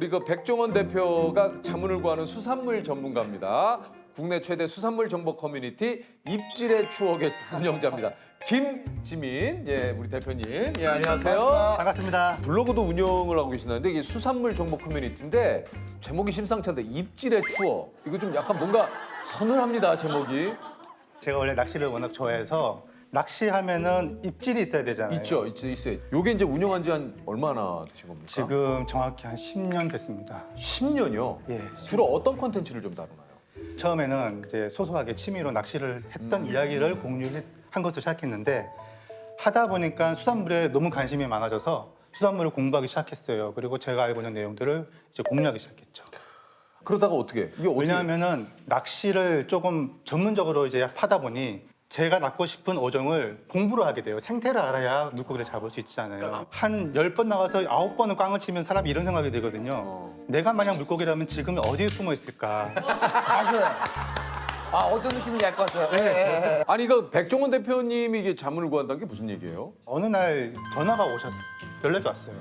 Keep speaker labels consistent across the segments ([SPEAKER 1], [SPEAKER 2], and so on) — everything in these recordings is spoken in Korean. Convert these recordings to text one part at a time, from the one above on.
[SPEAKER 1] 우리 그 백종원 대표가 자문을 구하는 수산물 전문가입니다. 국내 최대 수산물 정보 커뮤니티 입질의 추억의 운영자입니다. 김지민, 예, 우리 대표님, 예, 안녕하세요.
[SPEAKER 2] 반갑습니다.
[SPEAKER 1] 블로그도 운영을 하고 계신다는데 이게 수산물 정보 커뮤니티인데 제목이 심상치 않은데 입질의 추억. 이거 좀 약간 뭔가 서늘합니다, 제목이.
[SPEAKER 2] 제가 원래 낚시를 워낙 좋아해서 낚시하면은 입질이 있어야 되잖아요.
[SPEAKER 1] 있어요. 요게 이제 운영한 지 한 얼마나 되신 겁니까?
[SPEAKER 2] 지금 정확히 한 10년 됐습니다.
[SPEAKER 1] 10년이요?
[SPEAKER 2] 예.
[SPEAKER 1] 주로 어떤 콘텐츠를 좀 다루나요?
[SPEAKER 2] 처음에는 이제 소소하게 취미로 낚시를 했던 이야기를 공유한 것을 시작했는데 하다 보니까 수산물에 너무 관심이 많아져서 수산물을 공부하기 시작했어요. 그리고 제가 알고 있는 내용들을 이제 공유하기 시작했죠.
[SPEAKER 1] 그러다가 어떻게? 이게 어떻게?
[SPEAKER 2] 왜냐하면은 낚시를 조금 전문적으로 이제 하다 보니 제가 낚고 싶은 어종을 공부를 하게 돼요. 생태를 알아야 물고기를 잡을 수 있잖아요. 한 10번 나가서 9번은 꽝을 치면 사람이 이런 생각이 들거든요. 내가 만약 물고기라면 지금 어디에 숨어 있을까?
[SPEAKER 3] 맞아요. 아, 어떤 느낌인지 알 것 같아요. 예, 예, 예.
[SPEAKER 1] 아니 그 백종원 대표님이 이게 자문을 구한다는 게 무슨 얘기예요?
[SPEAKER 2] 어느 날 전화가 연락이 왔어요.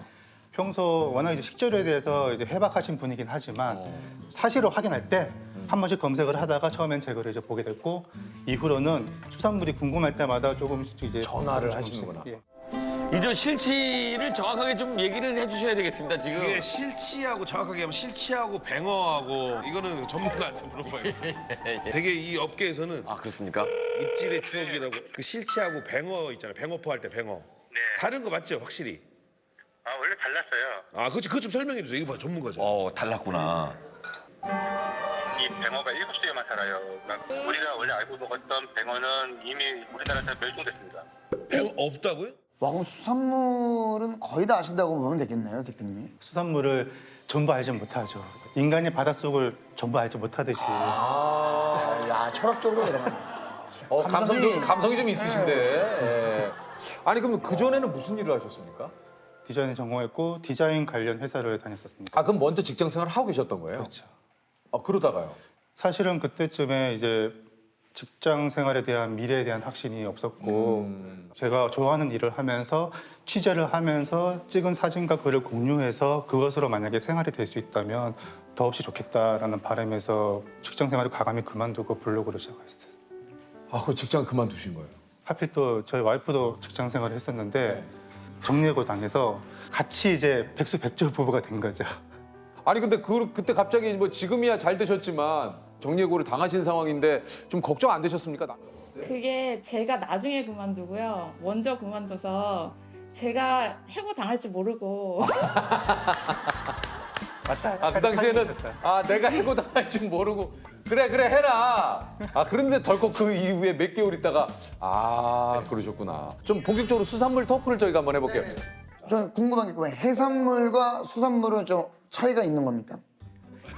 [SPEAKER 2] 평소 워낙 이제 식재료에 대해서 이제 해박하신 분이긴 하지만 사실을 확인할 때 한 번씩 검색을 하다가 처음엔 제 글을 이제 보게 됐고 이후로는 수산물이 궁금할 때마다 조금씩 이제
[SPEAKER 1] 전화를 하시는구나.
[SPEAKER 2] 예.
[SPEAKER 4] 이전 실치를 정확하게 좀 얘기를 해주셔야 되겠습니다. 지금
[SPEAKER 5] 이게 실치하고 정확하게 하면 실치하고 뱅어하고 이거는 전문가한테 물어봐요. 되게 이 업계에서는
[SPEAKER 4] 아 그렇습니까?
[SPEAKER 5] 입질의 추억이라고 그 실치하고 뱅어 있잖아요. 뱅어포 할 때 뱅어. 다른 거 맞죠? 확실히.
[SPEAKER 6] 아 원래 달랐어요.
[SPEAKER 5] 아 그거 좀 설명해 주세요. 이거 봐 전문가죠.
[SPEAKER 4] 달랐구나.
[SPEAKER 6] 이 뱅어가 7시에만 살아요. 그러니까 우리가 원래 알고 먹었던 뱅어는 이미 우리나라에서 멸종됐습니다.
[SPEAKER 5] 뱅어 없다고요?
[SPEAKER 3] 와, 그럼 수산물은 거의 다 아신다고 보면 되겠네요, 대표님이.
[SPEAKER 2] 수산물을 전부 알지 못하죠. 인간이 바닷속을 전부 알지 못하듯이
[SPEAKER 3] 아, 야, 철학적으로 들어가네.
[SPEAKER 1] 감성이 좀 있으신데. 예. 아니 그럼 그 전에는 무슨 일을 하셨습니까?
[SPEAKER 2] 디자인을 전공했고 디자인 관련 회사를 다녔었습니다.
[SPEAKER 1] 아 그럼 먼저 직장 생활을 하고 계셨던 거예요?
[SPEAKER 2] 그렇죠.
[SPEAKER 1] 아 그러다가요?
[SPEAKER 2] 사실은 그때쯤에 이제 직장 생활에 대한 미래에 대한 확신이 없었고 제가 좋아하는 일을 하면서 취재를 하면서 찍은 사진과 글을 공유해서 그것으로 만약에 생활이 될 수 있다면 더없이 좋겠다라는 바람에서 직장 생활을 과감히 그만두고 블로그를 시작했어요.
[SPEAKER 1] 아 그 직장 그만두신 거예요?
[SPEAKER 2] 하필 또 저희 와이프도 직장 생활을 했었는데 정리해고 당해서 같이 이제 백수백조 부부가 된 거죠.
[SPEAKER 1] 아니 근데 그때 갑자기 뭐 지금이야 잘 되셨지만 정리해고를 당하신 상황인데 좀 걱정 안 되셨습니까?
[SPEAKER 7] 그게 제가 나중에 그만두고요. 먼저 그만둬서 제가 해고 당할지 모르고
[SPEAKER 2] 맞다.
[SPEAKER 1] 아 그 당시에는 아 내가 해고 당할 줄 모르고 그래 해라. 아 그런데 덜컥 그 이후에 몇 개월 있다가 아 그러셨구나. 좀 본격적으로 수산물 토크를 저희가 한번 해볼게요.
[SPEAKER 3] 저는 궁금한 게 있거든요. 해산물과 수산물은 좀 차이가 있는 겁니까?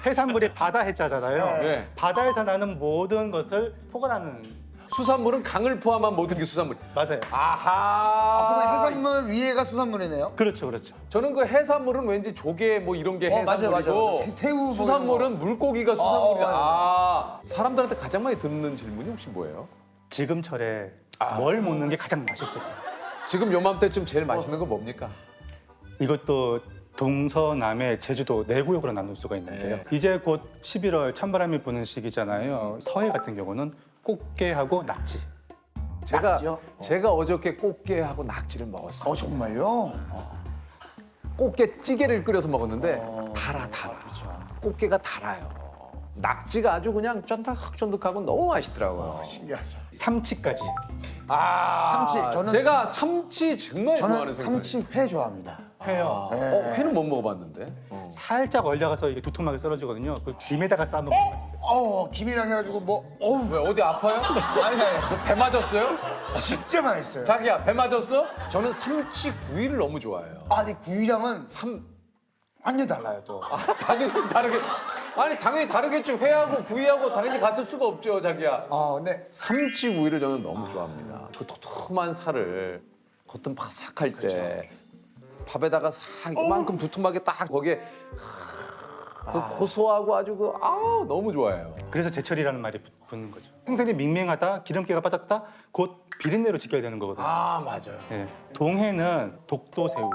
[SPEAKER 2] 해산물이 바다 해자잖아요.
[SPEAKER 1] 네.
[SPEAKER 2] 바다에서 나는 모든 것을 포괄하는
[SPEAKER 1] 수산물은 강을 포함한 모든 게 수산물.
[SPEAKER 2] 맞아요.
[SPEAKER 1] 아하.
[SPEAKER 3] 그러면 해산물 위에가 수산물이네요?
[SPEAKER 2] 그렇죠.
[SPEAKER 1] 저는 그 해산물은 왠지 조개 뭐 이런 게
[SPEAKER 3] 맞아요,
[SPEAKER 1] 해산물이고
[SPEAKER 3] 맞아요. 새우 뭐
[SPEAKER 1] 수산물은 물고기가 수산물이다.
[SPEAKER 3] 맞아요.
[SPEAKER 1] 아 사람들한테 가장 많이 듣는 질문이 혹시 뭐예요?
[SPEAKER 2] 지금철에 뭘 먹는 게 가장 맛있을까?
[SPEAKER 1] 지금 요맘때쯤 제일 맛있는 건 뭡니까?
[SPEAKER 2] 이것도 동서남의 제주도 네 구역으로 나눌 수가 있는데요. 이제 곧 11월 찬바람이 부는 시기잖아요. 서해 같은 경우는 꽃게하고 낙지.
[SPEAKER 3] 낙지요?
[SPEAKER 1] 제가 어저께 꽃게하고 낙지를 먹었어요.
[SPEAKER 3] 정말요?
[SPEAKER 1] 꽃게 찌개를 끓여서 먹었는데 달아. 꽃게가 달아요. 낙지가 아주 그냥 쫀득쫀득하고 너무 맛있더라고요.
[SPEAKER 3] 신기하죠.
[SPEAKER 2] 삼치까지.
[SPEAKER 1] 아,
[SPEAKER 3] 삼치,
[SPEAKER 1] 제가 삼치 정말
[SPEAKER 3] 저는
[SPEAKER 1] 좋아하는 생선이에요.
[SPEAKER 3] 삼치회 좋아합니다.
[SPEAKER 2] 회요.
[SPEAKER 1] 회는 못 먹어봤는데.
[SPEAKER 2] 살짝 얼려가서 이게 두툼하게 썰어지거든요. 그 김에다가 싸 먹으면
[SPEAKER 3] 김이랑 해가지고 뭐, 어우,
[SPEAKER 1] 왜 어디 아파요?
[SPEAKER 3] 아니,
[SPEAKER 1] 배 맞았어요?
[SPEAKER 3] 진짜 맛있어요.
[SPEAKER 1] 자기야 배 맞았어? 저는 삼치 구이를 너무 좋아해요.
[SPEAKER 3] 근데 구이랑은 완전 달라요, 또.
[SPEAKER 1] 당연히 다르게. 아니 당연히 다르겠죠. 회하고 구이하고 당연히 같을 수가 없죠, 자기야.
[SPEAKER 3] 근데
[SPEAKER 1] 삼치 구이를 저는 너무 좋아합니다. 그 도톰한 살을 겉은 바삭할 때 밥에다가 싹 이만큼 두툼하게 딱 거기에 그 고소하고 아주 아우 너무 좋아해요.
[SPEAKER 2] 그래서 제철이라는 말이 붙는 거죠. 생선이 밍밍하다, 기름기가 빠졌다, 곧 비린내로 지켜야 되는 거거든요.
[SPEAKER 1] 아 맞아요.
[SPEAKER 2] 예. 동해는 독도새우,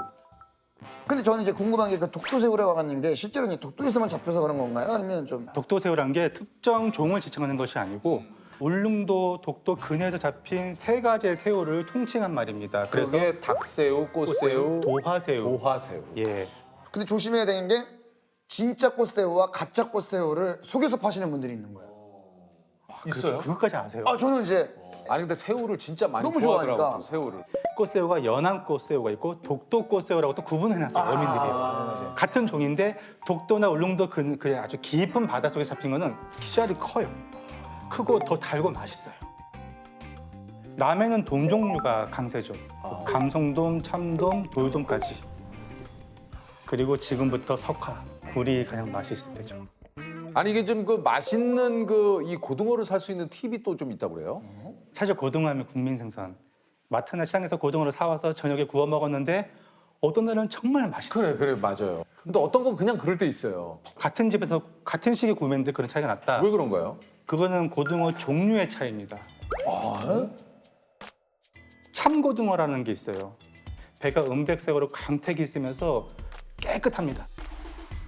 [SPEAKER 3] 근데 저는 이제 궁금한 게 그 독도새우라고 하는 게 실제로 이제 독도에서만 잡혀서 그런 건가요? 아니면 좀
[SPEAKER 2] 독도새우란 게 특정 종을 지칭하는 것이 아니고 울릉도, 독도 근해에서 잡힌 3가지의 새우를 통칭한 말입니다. 그래서
[SPEAKER 1] 그게 닭새우, 꽃새우,
[SPEAKER 2] 도화새우.
[SPEAKER 1] 도화새우.
[SPEAKER 2] 예.
[SPEAKER 3] 근데 조심해야 되는 게 진짜 꽃새우와 가짜 꽃새우를 속여서 파시는 분들이 있는 거예요.
[SPEAKER 1] 있어요?
[SPEAKER 2] 그것까지 아세요?
[SPEAKER 3] 아 저는 이제
[SPEAKER 1] 아니 근데 새우를 진짜 많이
[SPEAKER 3] 너무
[SPEAKER 1] 좋아하더라고요.
[SPEAKER 3] 좋아하니까.
[SPEAKER 1] 그 새우를.
[SPEAKER 2] 꽃새우가 연안 꽃새우가 있고 독도 꽃새우라고 또 구분해놨어요. 어민들이. 같은 종인데 독도나 울릉도 그 아주 깊은 바닷속에 잡힌 거는 씨알이 커요. 크고 더 달고 맛있어요. 남해는 돔 종류가 강세죠. 감성돔, 참돔, 돌돔까지. 그리고 지금부터 석화, 굴이 가장 맛있을 때죠.
[SPEAKER 1] 아니 이게 좀 그 맛있는 그 이 고등어를 살 수 있는 팁이 또 좀 있다고 그래요?
[SPEAKER 2] 사실 고등어하면 국민 생선. 마트나 시장에서 고등어를 사와서 저녁에 구워 먹었는데 어떤 날은 정말 맛있어요.
[SPEAKER 1] 그래 맞아요. 근데 어떤 건 그냥 그럴 때 있어요.
[SPEAKER 2] 같은 집에서 같은 시기에 구매했는데 그런 차이가 났다.
[SPEAKER 1] 왜 그런 거예요?
[SPEAKER 2] 그거는 고등어 종류의 차이입니다. 참고등어라는 게 있어요. 배가 은백색으로 강택이 있으면서 깨끗합니다.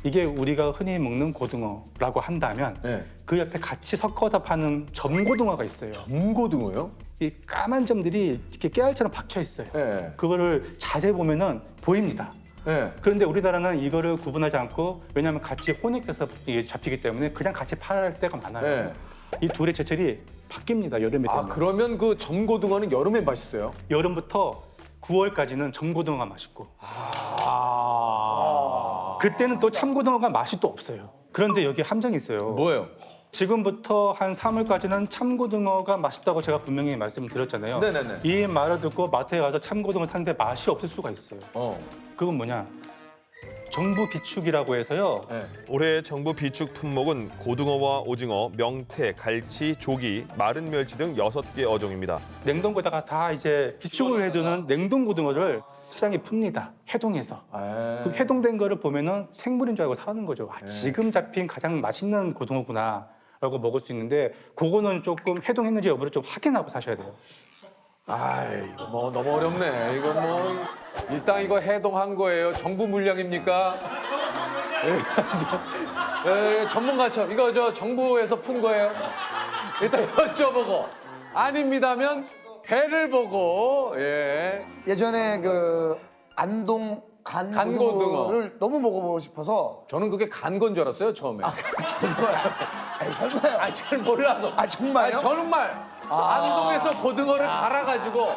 [SPEAKER 2] 이게 우리가 흔히 먹는 고등어라고 한다면
[SPEAKER 1] 네.
[SPEAKER 2] 그 옆에 같이 섞어서 파는 점고등어가 있어요.
[SPEAKER 1] 전고등어요?
[SPEAKER 2] 이 까만 점들이 이렇게 깨알처럼 박혀 있어요.
[SPEAKER 1] 네.
[SPEAKER 2] 그거를 자세히 보면은 보입니다.
[SPEAKER 1] 네.
[SPEAKER 2] 그런데 우리나라는 이거를 구분하지 않고 왜냐하면 같이 혼익돼서 이게 잡히기 때문에 그냥 같이 팔 때가 많아요.
[SPEAKER 1] 네.
[SPEAKER 2] 이 둘의 제철이 바뀝니다. 여름에
[SPEAKER 1] 아
[SPEAKER 2] 되면.
[SPEAKER 1] 그러면 그 전고등어는 여름에 맛있어요?
[SPEAKER 2] 여름부터 9월까지는 점고등어가 맛있고 그때는 또 참고등어가 맛이 또 없어요. 그런데 여기 함정이 있어요.
[SPEAKER 1] 뭐예요?
[SPEAKER 2] 지금부터 한 3월까지는 참고등어가 맛있다고 제가 분명히 말씀드렸잖아요.
[SPEAKER 1] 네네네.
[SPEAKER 2] 이 말을 듣고 마트에 가서 참고등어 샀는데 맛이 없을 수가 있어요. 그건 뭐냐? 정부 비축이라고 해서요.
[SPEAKER 1] 네.
[SPEAKER 8] 올해 정부 비축 품목은 고등어와 오징어, 명태, 갈치, 조기, 마른 멸치 등 6개 어종입니다.
[SPEAKER 2] 냉동고에다가 다 이제 비축을 해두는 냉동 고등어를 시장에 풉니다. 해동해서. 그 해동된 거를 보면은 생물인 줄 알고 사는 거죠. 아, 지금 잡힌 가장 맛있는 고등어구나 라고 먹을 수 있는데 그거는 조금 해동했는지 여부를 좀 확인하고 사셔야 돼요.
[SPEAKER 1] 아이 이거 뭐 너무 어렵네. 이거 뭐 일단 이거 해동한 거예요. 정부 물량입니까? 전문가처럼 이거 저 정부에서 푼 거예요. 일단 여쭤보고 아닙니다면 배를 보고 예.
[SPEAKER 3] 예전에 그 안동
[SPEAKER 1] 간고등어.
[SPEAKER 3] 간고등어를 너무 먹어보고 싶어서
[SPEAKER 1] 저는 그게 간 건 줄 알았어요 처음에.
[SPEAKER 3] 아니, 설마요?
[SPEAKER 1] 아, 잘 몰라서.
[SPEAKER 3] 아, 정말요?
[SPEAKER 1] 아니, 정말 안동에서 고등어를 갈아가지고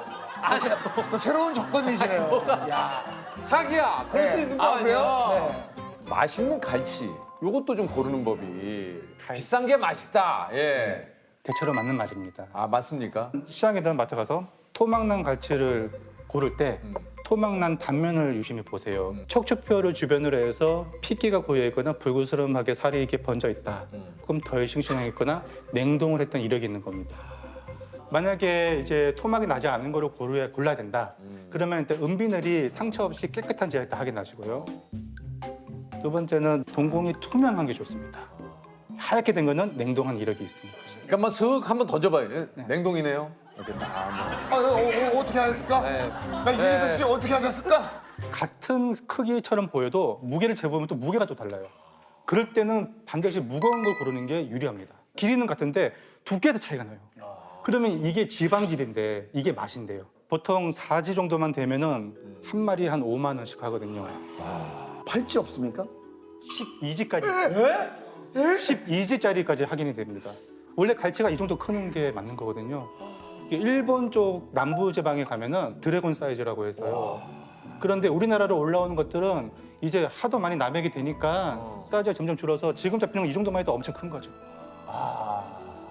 [SPEAKER 3] 또 새로운 조건이시네요. 야.
[SPEAKER 1] 자기야 그럴 수
[SPEAKER 3] 네.
[SPEAKER 1] 있는 거
[SPEAKER 3] 아,
[SPEAKER 1] 아니야?
[SPEAKER 3] 그래요? 네.
[SPEAKER 1] 맛있는 갈치 요것도 좀 고르는 법이 비싼 게 맛있다. 예.
[SPEAKER 2] 대체로 맞는 말입니다.
[SPEAKER 1] 아 맞습니까?
[SPEAKER 2] 시장에다 마트 가서 토막난 갈치를 고를 때 토막난 단면을 유심히 보세요. 척추뼈를 주변으로 해서 핏기가 고여 있거나 불그스름하게 살이 이렇게 번져 있다. 조금 덜 싱싱했거나 냉동을 했던 이력이 있는 겁니다. 만약에 이제 토막이 나지 않은 거를 골라야 된다. 그러면 일단 은비늘이 상처 없이 깨끗한 지에 다 확인하시고요. 두 번째는 동공이 투명한 게 좋습니다. 하얗게 된 거는 냉동한 이력이 있습니다.
[SPEAKER 1] 그러니까 한번 슥 한번 던져봐요. 예? 냉동이네요. 이렇게 딱.
[SPEAKER 3] 어떻게 하셨을까?
[SPEAKER 1] 네.
[SPEAKER 3] 나 이혜서 씨 어떻게 하셨을까?
[SPEAKER 2] 같은 크기처럼 보여도 무게를 재보면 또 무게가 또 달라요. 그럴 때는 반드시 무거운 걸 고르는 게 유리합니다. 길이는 같은데 두께도 차이가 나요. 그러면 이게 지방질인데 이게 맛인데요. 보통 4지 정도만 되면은 한 마리 한 5만 원씩 하거든요.
[SPEAKER 3] 팔찌 없습니까?
[SPEAKER 2] 12지까지. 12지짜리까지 확인이 됩니다. 원래 갈치가 이 정도 크는 게 맞는 거거든요. 이게 일본 쪽 남부 지방에 가면은 드래곤 사이즈라고 해서요. 그런데 우리나라로 올라오는 것들은 이제 하도 많이 남획이 되니까 사이즈가 점점 줄어서 지금 잡히는 건 이 정도만 해도 엄청 큰 거죠.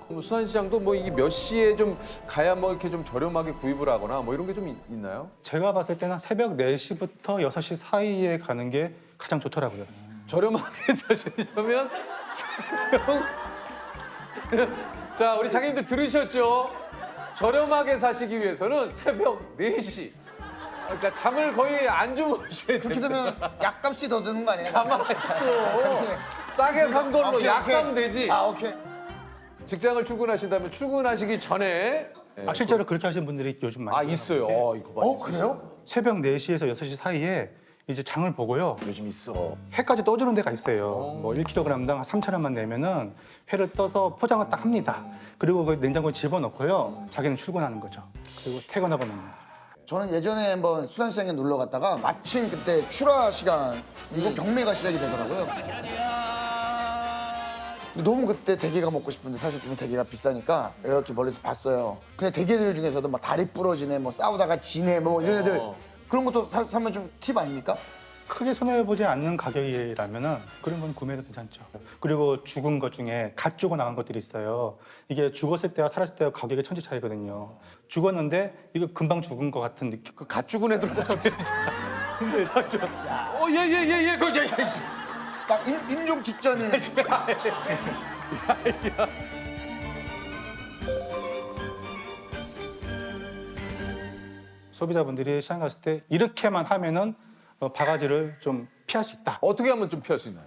[SPEAKER 1] 그럼 수산시장도 뭐 이게 몇 시에 좀 가야 뭐 이렇게 좀 저렴하게 구입을 하거나 뭐 이런 게 좀 있나요?
[SPEAKER 2] 제가 봤을 때는 새벽 4시부터 6시 사이에 가는 게 가장 좋더라고요.
[SPEAKER 1] 저렴하게 사시려면 새벽 자 우리 장님들 들으셨죠? 저렴하게 사시기 위해서는 새벽 4시 그러니까 잠을 거의 안 주무셔야
[SPEAKER 3] 그렇게
[SPEAKER 1] 됩니다.
[SPEAKER 3] 되면 약값이 더 드는 거 아니에요?
[SPEAKER 1] 가만히 있어. 싸게 산 걸로
[SPEAKER 3] 오케이,
[SPEAKER 1] 약
[SPEAKER 3] 오케이.
[SPEAKER 1] 사면 되지.
[SPEAKER 3] 아 오케이.
[SPEAKER 1] 직장을 출근하신다면 출근하시기 전에
[SPEAKER 2] 실제로 그렇게 하시는 분들이 요즘 많이
[SPEAKER 1] 아 있어요.
[SPEAKER 2] 있는데
[SPEAKER 1] 이거 봐.
[SPEAKER 3] 그래요?
[SPEAKER 2] 새벽 4시에서 6시 사이에 이제 장을 보고요.
[SPEAKER 1] 요즘 있어.
[SPEAKER 2] 회까지 떠주는 데가 있어요. 뭐 1kg당 3,000원만 내면은 회를 떠서 포장을 딱 합니다. 그리고 그 냉장고에 집어넣고요. 자기는 출근하는 거죠. 그리고 퇴근하고 나면.
[SPEAKER 3] 저는 예전에 한번 수산시장에 놀러 갔다가 마침 그때 출하 시간이고 경매가 시작이 되더라고요. 근데 너무 그때 대게가 먹고 싶은데 사실 좀 대게가 비싸니까 이렇게 멀리서 봤어요. 근데 대게들 중에서도 막 다리 부러지네, 뭐 싸우다가 지네, 뭐 이런 애들 그런 것도 사면 좀 팁 아닙니까?
[SPEAKER 2] 크게 손해보지 않는 가격이라면은 그런 건 구매도 괜찮죠. 그리고 죽은 것 중에 갓 죽어 나간 것들이 있어요. 이게 죽었을 때와 살았을 때와 가격의 천지 차이거든요. 죽었는데 이거 금방 죽은 것 같은 느낌.
[SPEAKER 1] 그 갓 죽은 애들 예예예예 그
[SPEAKER 3] 딱 임종 직전에
[SPEAKER 2] 소비자분들이 시장 갔을 때 이렇게만 하면은 바가지를 좀 피할 수 있다.
[SPEAKER 1] 어떻게 하면 좀 피할 수 있나요?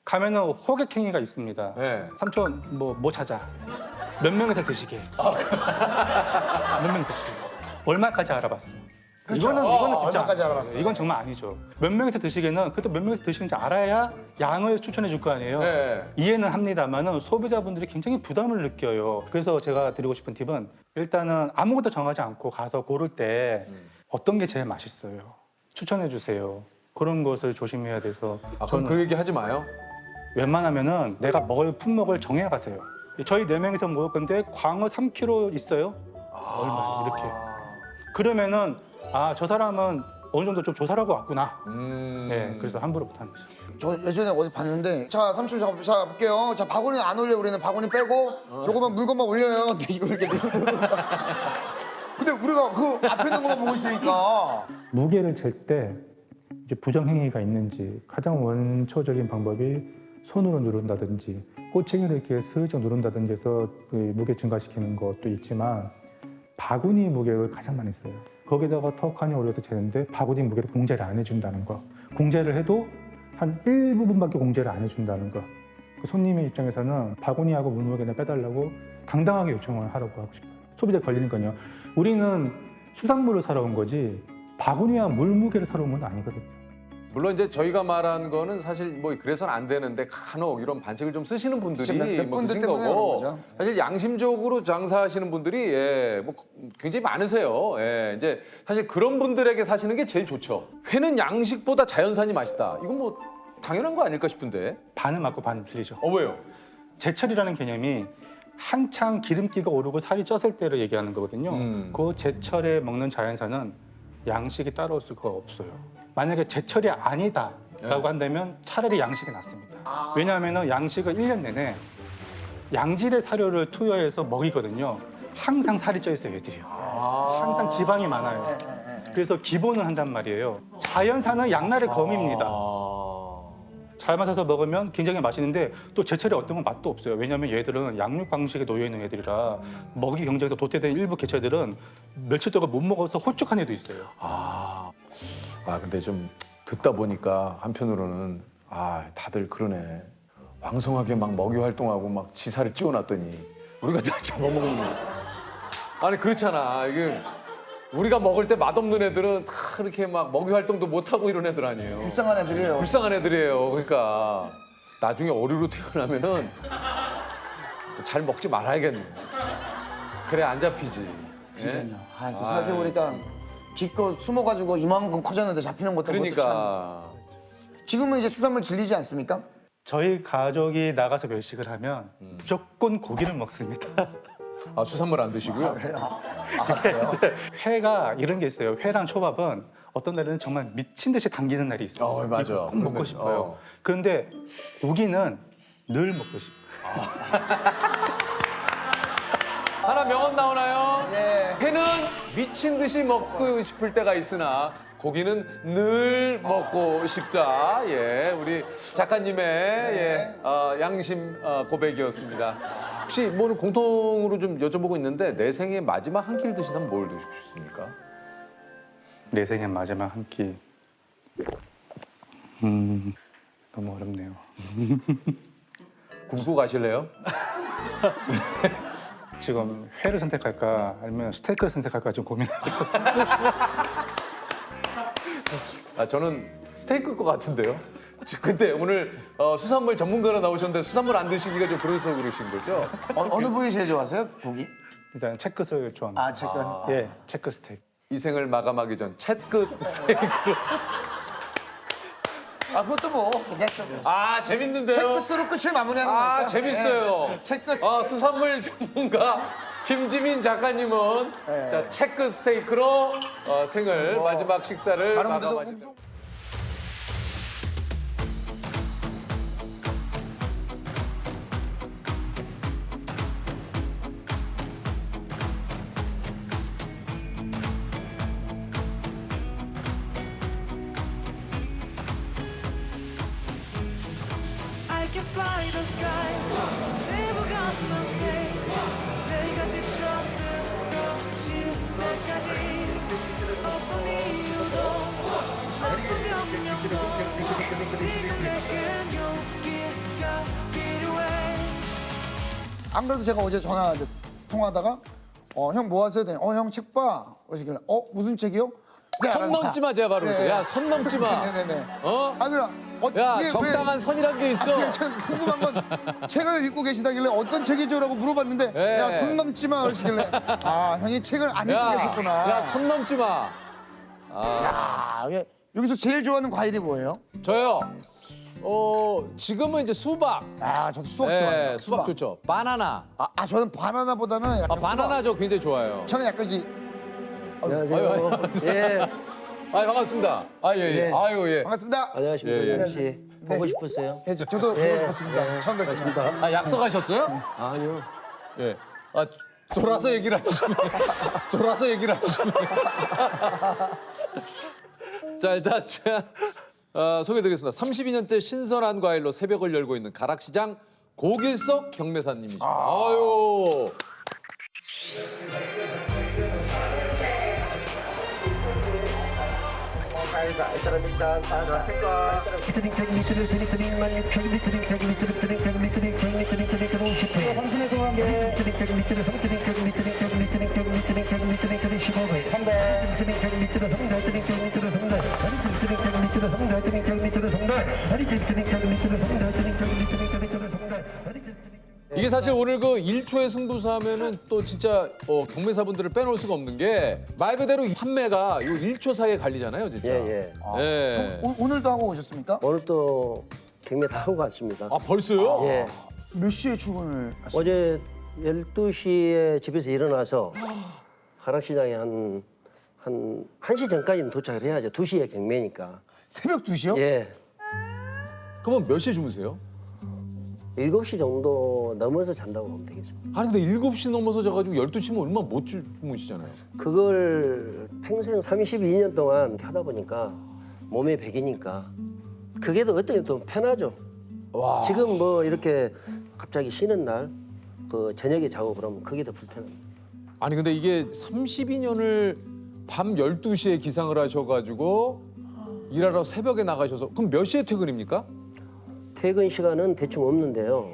[SPEAKER 2] 가면은 호객행위가 있습니다.
[SPEAKER 1] 네.
[SPEAKER 2] 삼촌 뭐 찾아? 몇 명에서 드시게? 몇 명 드시게? 얼마까지 알아봤어?
[SPEAKER 3] 그렇죠.
[SPEAKER 2] 이거는 진짜
[SPEAKER 3] 얼마까지
[SPEAKER 2] 아니에요.
[SPEAKER 3] 알아봤어요?
[SPEAKER 2] 이건 정말 아니죠. 몇 명에서 드시게는 그것도 몇 명에서 드시는지 알아야 양을 추천해 줄 거 아니에요.
[SPEAKER 1] 네.
[SPEAKER 2] 이해는 합니다만은 소비자분들이 굉장히 부담을 느껴요. 그래서 제가 드리고 싶은 팁은 일단은 아무것도 정하지 않고 가서 고를 때 어떤 게 제일 맛있어요? 추천해 주세요. 그런 것을 조심해야 돼서
[SPEAKER 1] 아 그럼 그 얘기 하지 마요.
[SPEAKER 2] 웬만하면은 내가 먹을 품목을 정해 가세요. 저희 4명이서 먹을 건데 광어 3kg 있어요? 얼마 이렇게. 그러면은 아, 저 사람은 어느 정도 좀 조사하고 왔구나. 네, 그래서 함부로 못하는 거죠.
[SPEAKER 3] 저 예전에 어디 봤는데 자 삼촌 자 볼게요. 자 바구니 안 올려 우리는 바구니 빼고 요거만 물건만 올려요. 근데 이걸 이렇게 근데 우리가 그 앞에 있는 것만 보고 있으니까
[SPEAKER 9] 무게를 잴 때 이제 부정행위가 있는지 가장 원초적인 방법이 손으로 누른다든지 꼬챙이를 이렇게 슬쩍 누른다든지 해서 그 무게 증가시키는 것도 있지만 바구니 무게를 가장 많이 써요. 거기다가 턱하니 올려서 재는데 바구니 무게를 공제를 안 해준다는 거. 공제를 해도 한 일부분밖에 공제를 안 해준다는 거. 그 손님의 입장에서는 바구니하고 물무게를 빼달라고 당당하게 요청을 하라고 하고 싶어요. 소비자 걸리는 건요. 우리는 수산물을 사러 온 거지 바구니와 물무게를 사러 온 건 아니거든요.
[SPEAKER 1] 물론 이제 저희가 말한 거는 사실 뭐 그래서는 안 되는데 간혹 이런 반칙을 좀 쓰시는 분들이
[SPEAKER 3] 몇
[SPEAKER 1] 뭐
[SPEAKER 3] 분들
[SPEAKER 1] 드신
[SPEAKER 3] 때문에 그런
[SPEAKER 1] 거고
[SPEAKER 3] 거죠.
[SPEAKER 1] 사실 양심적으로 장사하시는 분들이 뭐 굉장히 많으세요. 이제 사실 그런 분들에게 사시는 게 제일 좋죠. 회는 양식보다 자연산이 맛있다. 이건 뭐 당연한 거 아닐까 싶은데.
[SPEAKER 2] 반은 맞고 반은 틀리죠.
[SPEAKER 1] 왜요?
[SPEAKER 2] 제철이라는 개념이 한창 기름기가 오르고 살이 쪘을 때를 얘기하는 거거든요. 그 제철에 먹는 자연산은 양식이 따라올 수가 없어요. 만약에 제철이 아니다라고 한다면 차라리 양식이 낫습니다. 왜냐하면 양식을 1년 내내 양질의 사료를 투여해서 먹이거든요. 항상 살이 쪄 있어요, 얘들이요. 항상 지방이 많아요. 그래서 기본을 한단 말이에요. 자연산은 양날의 검입니다. 잘 맞아서 먹으면 굉장히 맛있는데 또 제철에 어떤 건 맛도 없어요. 왜냐하면 얘들은 양육 방식에 놓여 있는 애들이라 먹이 경쟁에서 도태된 일부 개체들은 며칠 동안 못 먹어서 호쭉한 애도 있어요.
[SPEAKER 1] 근데 좀 듣다 보니까 한편으로는 다들 그러네. 왕성하게 막 먹이 활동하고 막 지사를 찍어놨더니 우리가 다 잡아먹는 거. 아니 그렇잖아. 이게 우리가 먹을 때 맛없는 애들은 다 이렇게 막 먹이 활동도 못하고 이런 애들 아니에요.
[SPEAKER 3] 불쌍한 애들이에요.
[SPEAKER 1] 불쌍한 애들이에요. 그러니까 나중에 어류로 태어나면은 잘 먹지 말아야겠네. 그래 안 잡히지.
[SPEAKER 3] 그러니까요. 또 생각해보니까 기껏 숨어가지고 이만큼 커졌는데 잡히는 것도 그것도 참.
[SPEAKER 1] 그러니까
[SPEAKER 3] 지금은 이제 수산물 질리지 않습니까?
[SPEAKER 2] 저희 가족이 나가서 외식을 하면 무조건 고기를 먹습니다.
[SPEAKER 1] 수산물 안 드시고요.
[SPEAKER 2] 회가 이런 게 있어요. 회랑 초밥은 어떤 날에는 정말 미친 듯이 당기는 날이 있어요.
[SPEAKER 1] 맞아.
[SPEAKER 2] 이거 꼭 먹고 싶어요. 그런데 고기는 늘 먹고 싶어요.
[SPEAKER 1] 하나 명언 나오나요?
[SPEAKER 3] 예.
[SPEAKER 1] 회는 미친 듯이 먹고 싶을 때가 있으나 고기는 늘 먹고 싶다. 예, 우리 작가님의 양심 고백이었습니다. 혹시 뭐 공통으로 좀 여쭤보고 있는데 내 생의 마지막 한 끼를 드신다면 뭘 드시고 싶습니까?
[SPEAKER 2] 내 생의 마지막 한 끼. 너무 어렵네요.
[SPEAKER 1] 굶고 가실래요?
[SPEAKER 2] 지금 회를 선택할까 아니면 스테이크를 선택할까 좀 고민하고 있어요.
[SPEAKER 1] 저는 스테이크일 것 같은데요. 근데 오늘 수산물 전문가로 나오셨는데 수산물 안 드시기가 좀 그래서 그러신 거죠?
[SPEAKER 3] 어느 부위 제일 좋아하세요? 고기?
[SPEAKER 2] 일단 채끝을 좋아합니다.
[SPEAKER 3] 아, 채끝.
[SPEAKER 2] 예, 채끝 스테이크.
[SPEAKER 1] 이 생을 마감하기 전 채끝 스테이크.
[SPEAKER 3] 아, 그것도 뭐 괜찮죠.
[SPEAKER 1] 아 재밌는데요?
[SPEAKER 3] 채끝으로 끝을 마무리하는 거니까.
[SPEAKER 1] 아 재밌어요.
[SPEAKER 3] 네. 채끝.
[SPEAKER 1] 수산물 전문가 김지민 작가님은
[SPEAKER 3] 네.
[SPEAKER 1] 자 채끝 스테이크로 생을 마지막 식사를
[SPEAKER 3] 다른 분들도
[SPEAKER 1] 마감하시다.
[SPEAKER 3] 웅성-
[SPEAKER 10] I can fly the sky never got no stay 내가 지쳤을 것이 내까지 어떤 이유도 어떤 명령도 지금 내겐 용기가 필요해
[SPEAKER 3] 안 그래도 제가 어제 전화 이제 통화하다가 형 뭐 하세요? 형 책 봐. 그러시길래 무슨 책이요?
[SPEAKER 1] 선 넘지 마 제가 바로
[SPEAKER 3] 네.
[SPEAKER 1] 야 선 넘지 마.
[SPEAKER 3] 네네네.
[SPEAKER 1] 어?
[SPEAKER 3] 아 그래.
[SPEAKER 1] 야
[SPEAKER 3] 이게
[SPEAKER 1] 적당한 선이란 게 있어.
[SPEAKER 3] 왜, 참 궁금한 건 책을 읽고 계시다길래 어떤 책이죠라고 물어봤는데
[SPEAKER 1] 네.
[SPEAKER 3] 야 선 넘지 마 그러시길래 아 형이 책을 안 읽고 계셨구나.
[SPEAKER 1] 야선 넘지 마.
[SPEAKER 3] 아, 여기서 제일 좋아하는 과일이 뭐예요?
[SPEAKER 1] 저요. 지금은 이제 수박.
[SPEAKER 3] 아 저도 수박
[SPEAKER 1] 네,
[SPEAKER 3] 좋아해요.
[SPEAKER 1] 수박 좋죠. 바나나.
[SPEAKER 3] 저는 바나나보다는 약간
[SPEAKER 1] 바나나 저 굉장히 좋아해요.
[SPEAKER 3] 수박. 저는 약간 이
[SPEAKER 1] 안녕하세요. 예. 반갑습니다. 예. 아유 예.
[SPEAKER 3] 반갑습니다.
[SPEAKER 11] 안녕하십니까,
[SPEAKER 1] 예, 예.
[SPEAKER 11] 윤 씨. 보고 싶었어요?
[SPEAKER 3] 예, 저도 보고 싶었습니다. 처음 뵙겠습니다.
[SPEAKER 1] 약속하셨어요?
[SPEAKER 11] 아니요.
[SPEAKER 1] 예. 돌아서 얘기를 하시면. 돌아서 얘기를 하시면. 자, 일단 소개드리겠습니다. 32년째 신선한 과일로 새벽을 열고 있는 가락시장 고길석 경매사님이십니다. 아유. 이게 사실 오늘 그 1초의 승부수 하면은 또 진짜 경매사분들을 빼놓을 수가 없는 게 말 그대로 이 판매가 이 1초 사이에 갈리잖아요, 진짜.
[SPEAKER 11] 예.
[SPEAKER 1] 예.
[SPEAKER 3] 오늘도 하고 오셨습니까?
[SPEAKER 11] 오늘 또 경매 다 하고 갔습니다.
[SPEAKER 1] 벌써요?
[SPEAKER 11] 예.
[SPEAKER 3] 몇 시에 출근을 하셨어요?
[SPEAKER 11] 어제 12시에 집에서 일어나서 가락시장에 한 1시 전까지는 도착을 해야죠. 2시에 경매니까.
[SPEAKER 3] 새벽 2시요?
[SPEAKER 11] 예.
[SPEAKER 1] 그러면 몇 시에 주무세요?
[SPEAKER 11] 7시 정도 넘어서 잔다고 보면 되겠습니다.
[SPEAKER 1] 아니 근데 7시 넘어서 자가지고 12시면 얼마나 못 주무시잖아요.
[SPEAKER 11] 그걸 평생 32년 동안 하다 보니까 몸에 배기니까 그게 더 어떻게 또 편하죠.
[SPEAKER 1] 와.
[SPEAKER 11] 지금 뭐 이렇게 갑자기 쉬는 날 그 저녁에 자고 그러면 그게 더 불편합니다.
[SPEAKER 1] 아니 근데 이게 32년을 밤 12시에 기상을 하셔가지고 일하러 새벽에 나가셔서 그럼 몇 시에 퇴근입니까?
[SPEAKER 11] 퇴근 시간은 대충 없는데요.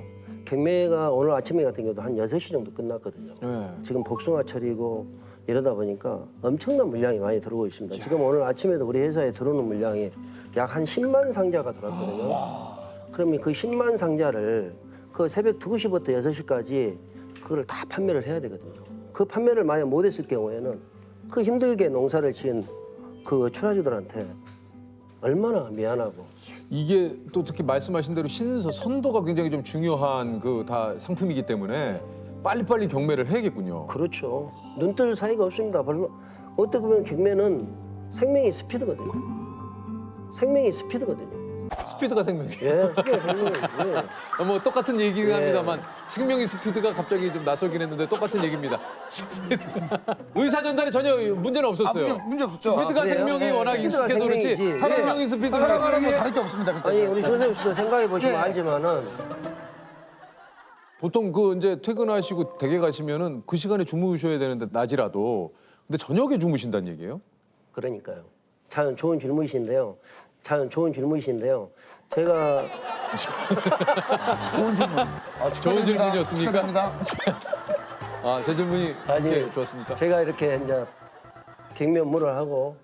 [SPEAKER 11] 경매가 오늘 아침에 같은 경우도 한 6시 정도 끝났거든요.
[SPEAKER 1] 네.
[SPEAKER 11] 지금 복숭아철이고 이러다 보니까 엄청난 물량이 많이 들어오고 있습니다. 지금 오늘 아침에도 우리 회사에 들어오는 물량이 약 한 10만 상자가 들어왔거든요. 그러면 그 10만 상자를 그 새벽 2시부터 6시까지 그걸 다 판매를 해야 되거든요. 그 판매를 만약 못했을 경우에는 그 힘들게 농사를 지은 그 출하주들한테 얼마나 미안하고.
[SPEAKER 1] 이게 또 특히 말씀하신 대로 선도가 굉장히 좀 중요한 그 다 상품이기 때문에 빨리빨리 경매를 해야겠군요.
[SPEAKER 11] 그렇죠. 눈뜰 사이가 없습니다. 별로 어떻게 보면 경매는 생명이 스피드거든요. 생명이 스피드거든요.
[SPEAKER 1] 스피드가 생명이.
[SPEAKER 11] 예, 생명이. 예.
[SPEAKER 1] 뭐 똑같은 얘기긴
[SPEAKER 11] 예.
[SPEAKER 1] 합니다만 생명의 스피드가 갑자기 좀 낯설긴 했는데 똑같은 얘기입니다. 스피드. 의사 전달에 전혀 문제는 없었어요.
[SPEAKER 3] 문제 없었죠.
[SPEAKER 1] 스피드가
[SPEAKER 11] 그래요?
[SPEAKER 1] 생명이
[SPEAKER 11] 네.
[SPEAKER 1] 워낙
[SPEAKER 11] 스피드가
[SPEAKER 1] 익숙해서 그렇지
[SPEAKER 11] 생명이지.
[SPEAKER 1] 생명의 스피드가
[SPEAKER 3] 살아가는 거 다를 게 없습니다. 그때.
[SPEAKER 11] 아니 우리 조세호 씨도 생각해 보시면 알지만은
[SPEAKER 1] 보통 그 이제 퇴근하시고 댁에 가시면은 그 시간에 주무셔야 되는데 낮이라도 근데 저녁에 주무신다는 얘기예요?
[SPEAKER 11] 그러니까요. 참 좋은 질문이신데요. 제가
[SPEAKER 3] 좋은 질문.
[SPEAKER 1] 좋은 질문이었습니까?
[SPEAKER 3] 축하드립니다.
[SPEAKER 1] 제 질문이
[SPEAKER 11] 아니,
[SPEAKER 1] 이렇게 좋았습니까?
[SPEAKER 11] 제가 이렇게 이제 경매 업무를 하고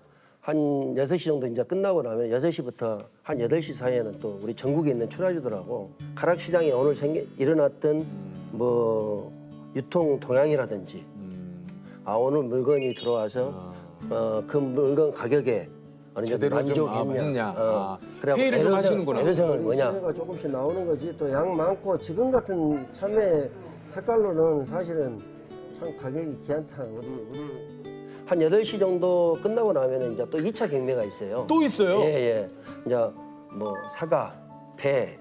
[SPEAKER 11] 한 6시 정도 이제 끝나고 나면 6시부터 한 8시 사이에는 또 우리 전국에 있는 출하주들하고 가락시장에 오늘 일어났던 뭐 유통 동향이라든지 오늘 물건이 들어와서 그 물건 가격에 어느 정도
[SPEAKER 1] 제대로 좀
[SPEAKER 11] 만족했냐.
[SPEAKER 1] 했냐. 회의를 좀 하시는구나.
[SPEAKER 11] 애로사항은 뭐냐. 가 조금씩 나오는 거지. 또 양 많고 지금 같은 참외 색깔로는 사실은 참 가격이 귀한타. 한 8시 정도 끝나고 나면 이제 또 2차 경매가 있어요.
[SPEAKER 1] 또 있어요?
[SPEAKER 11] 예. 이제 뭐 사과, 배,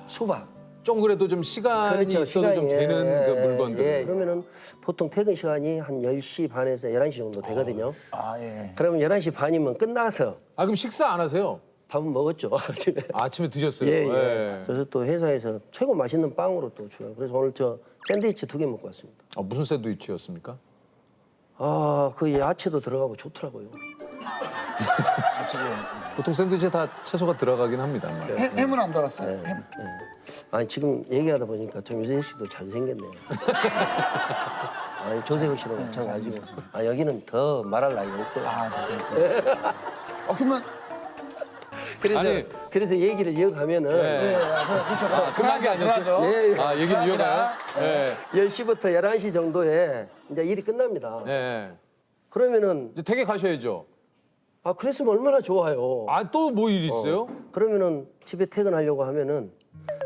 [SPEAKER 11] 수박.
[SPEAKER 1] 좀 그래도 좀 시간이 있어도 좀 되는 그 물건들.
[SPEAKER 11] 예, 그러면은 보통 퇴근 시간이 한 10시 반에서 11시 정도 되거든요. 그러면 11시 반이면 끝나서.
[SPEAKER 1] 그럼 식사 안 하세요?
[SPEAKER 11] 밥은 먹었죠.
[SPEAKER 1] 아침에 드셨어요?
[SPEAKER 11] 예. 그래서 또 회사에서 최고 맛있는 빵으로 또 줘요. 그래서 오늘 저 샌드위치 2개 먹고 왔습니다.
[SPEAKER 1] 무슨 샌드위치였습니까?
[SPEAKER 11] 그 야채도 들어가고 좋더라고요.
[SPEAKER 1] 보통 샌드위치에 다 채소가 들어가긴 합니다.
[SPEAKER 3] 햄은 안 들어갔어요. 햄.
[SPEAKER 11] 아니 지금 얘기하다 보니까 정유재 씨도 잘생겼네요. 아니 조세호 씨도 마찬가지고. 여기는 더 말할 나위 없고요.
[SPEAKER 3] 진짜. 그러면
[SPEAKER 11] 그래서 얘기를 이어가면은
[SPEAKER 3] 그렇죠.
[SPEAKER 1] 끝난 게 아니었어요?
[SPEAKER 11] 예.
[SPEAKER 1] 얘기를 이어가요? 예.
[SPEAKER 11] 10시부터 11시 정도에 이제 일이 끝납니다.
[SPEAKER 1] 예.
[SPEAKER 11] 그러면은
[SPEAKER 1] 이제 댁에 가셔야죠.
[SPEAKER 11] 그랬으면 얼마나 좋아요.
[SPEAKER 1] 또 뭐 일 있어요?
[SPEAKER 11] 그러면은 집에 퇴근하려고 하면은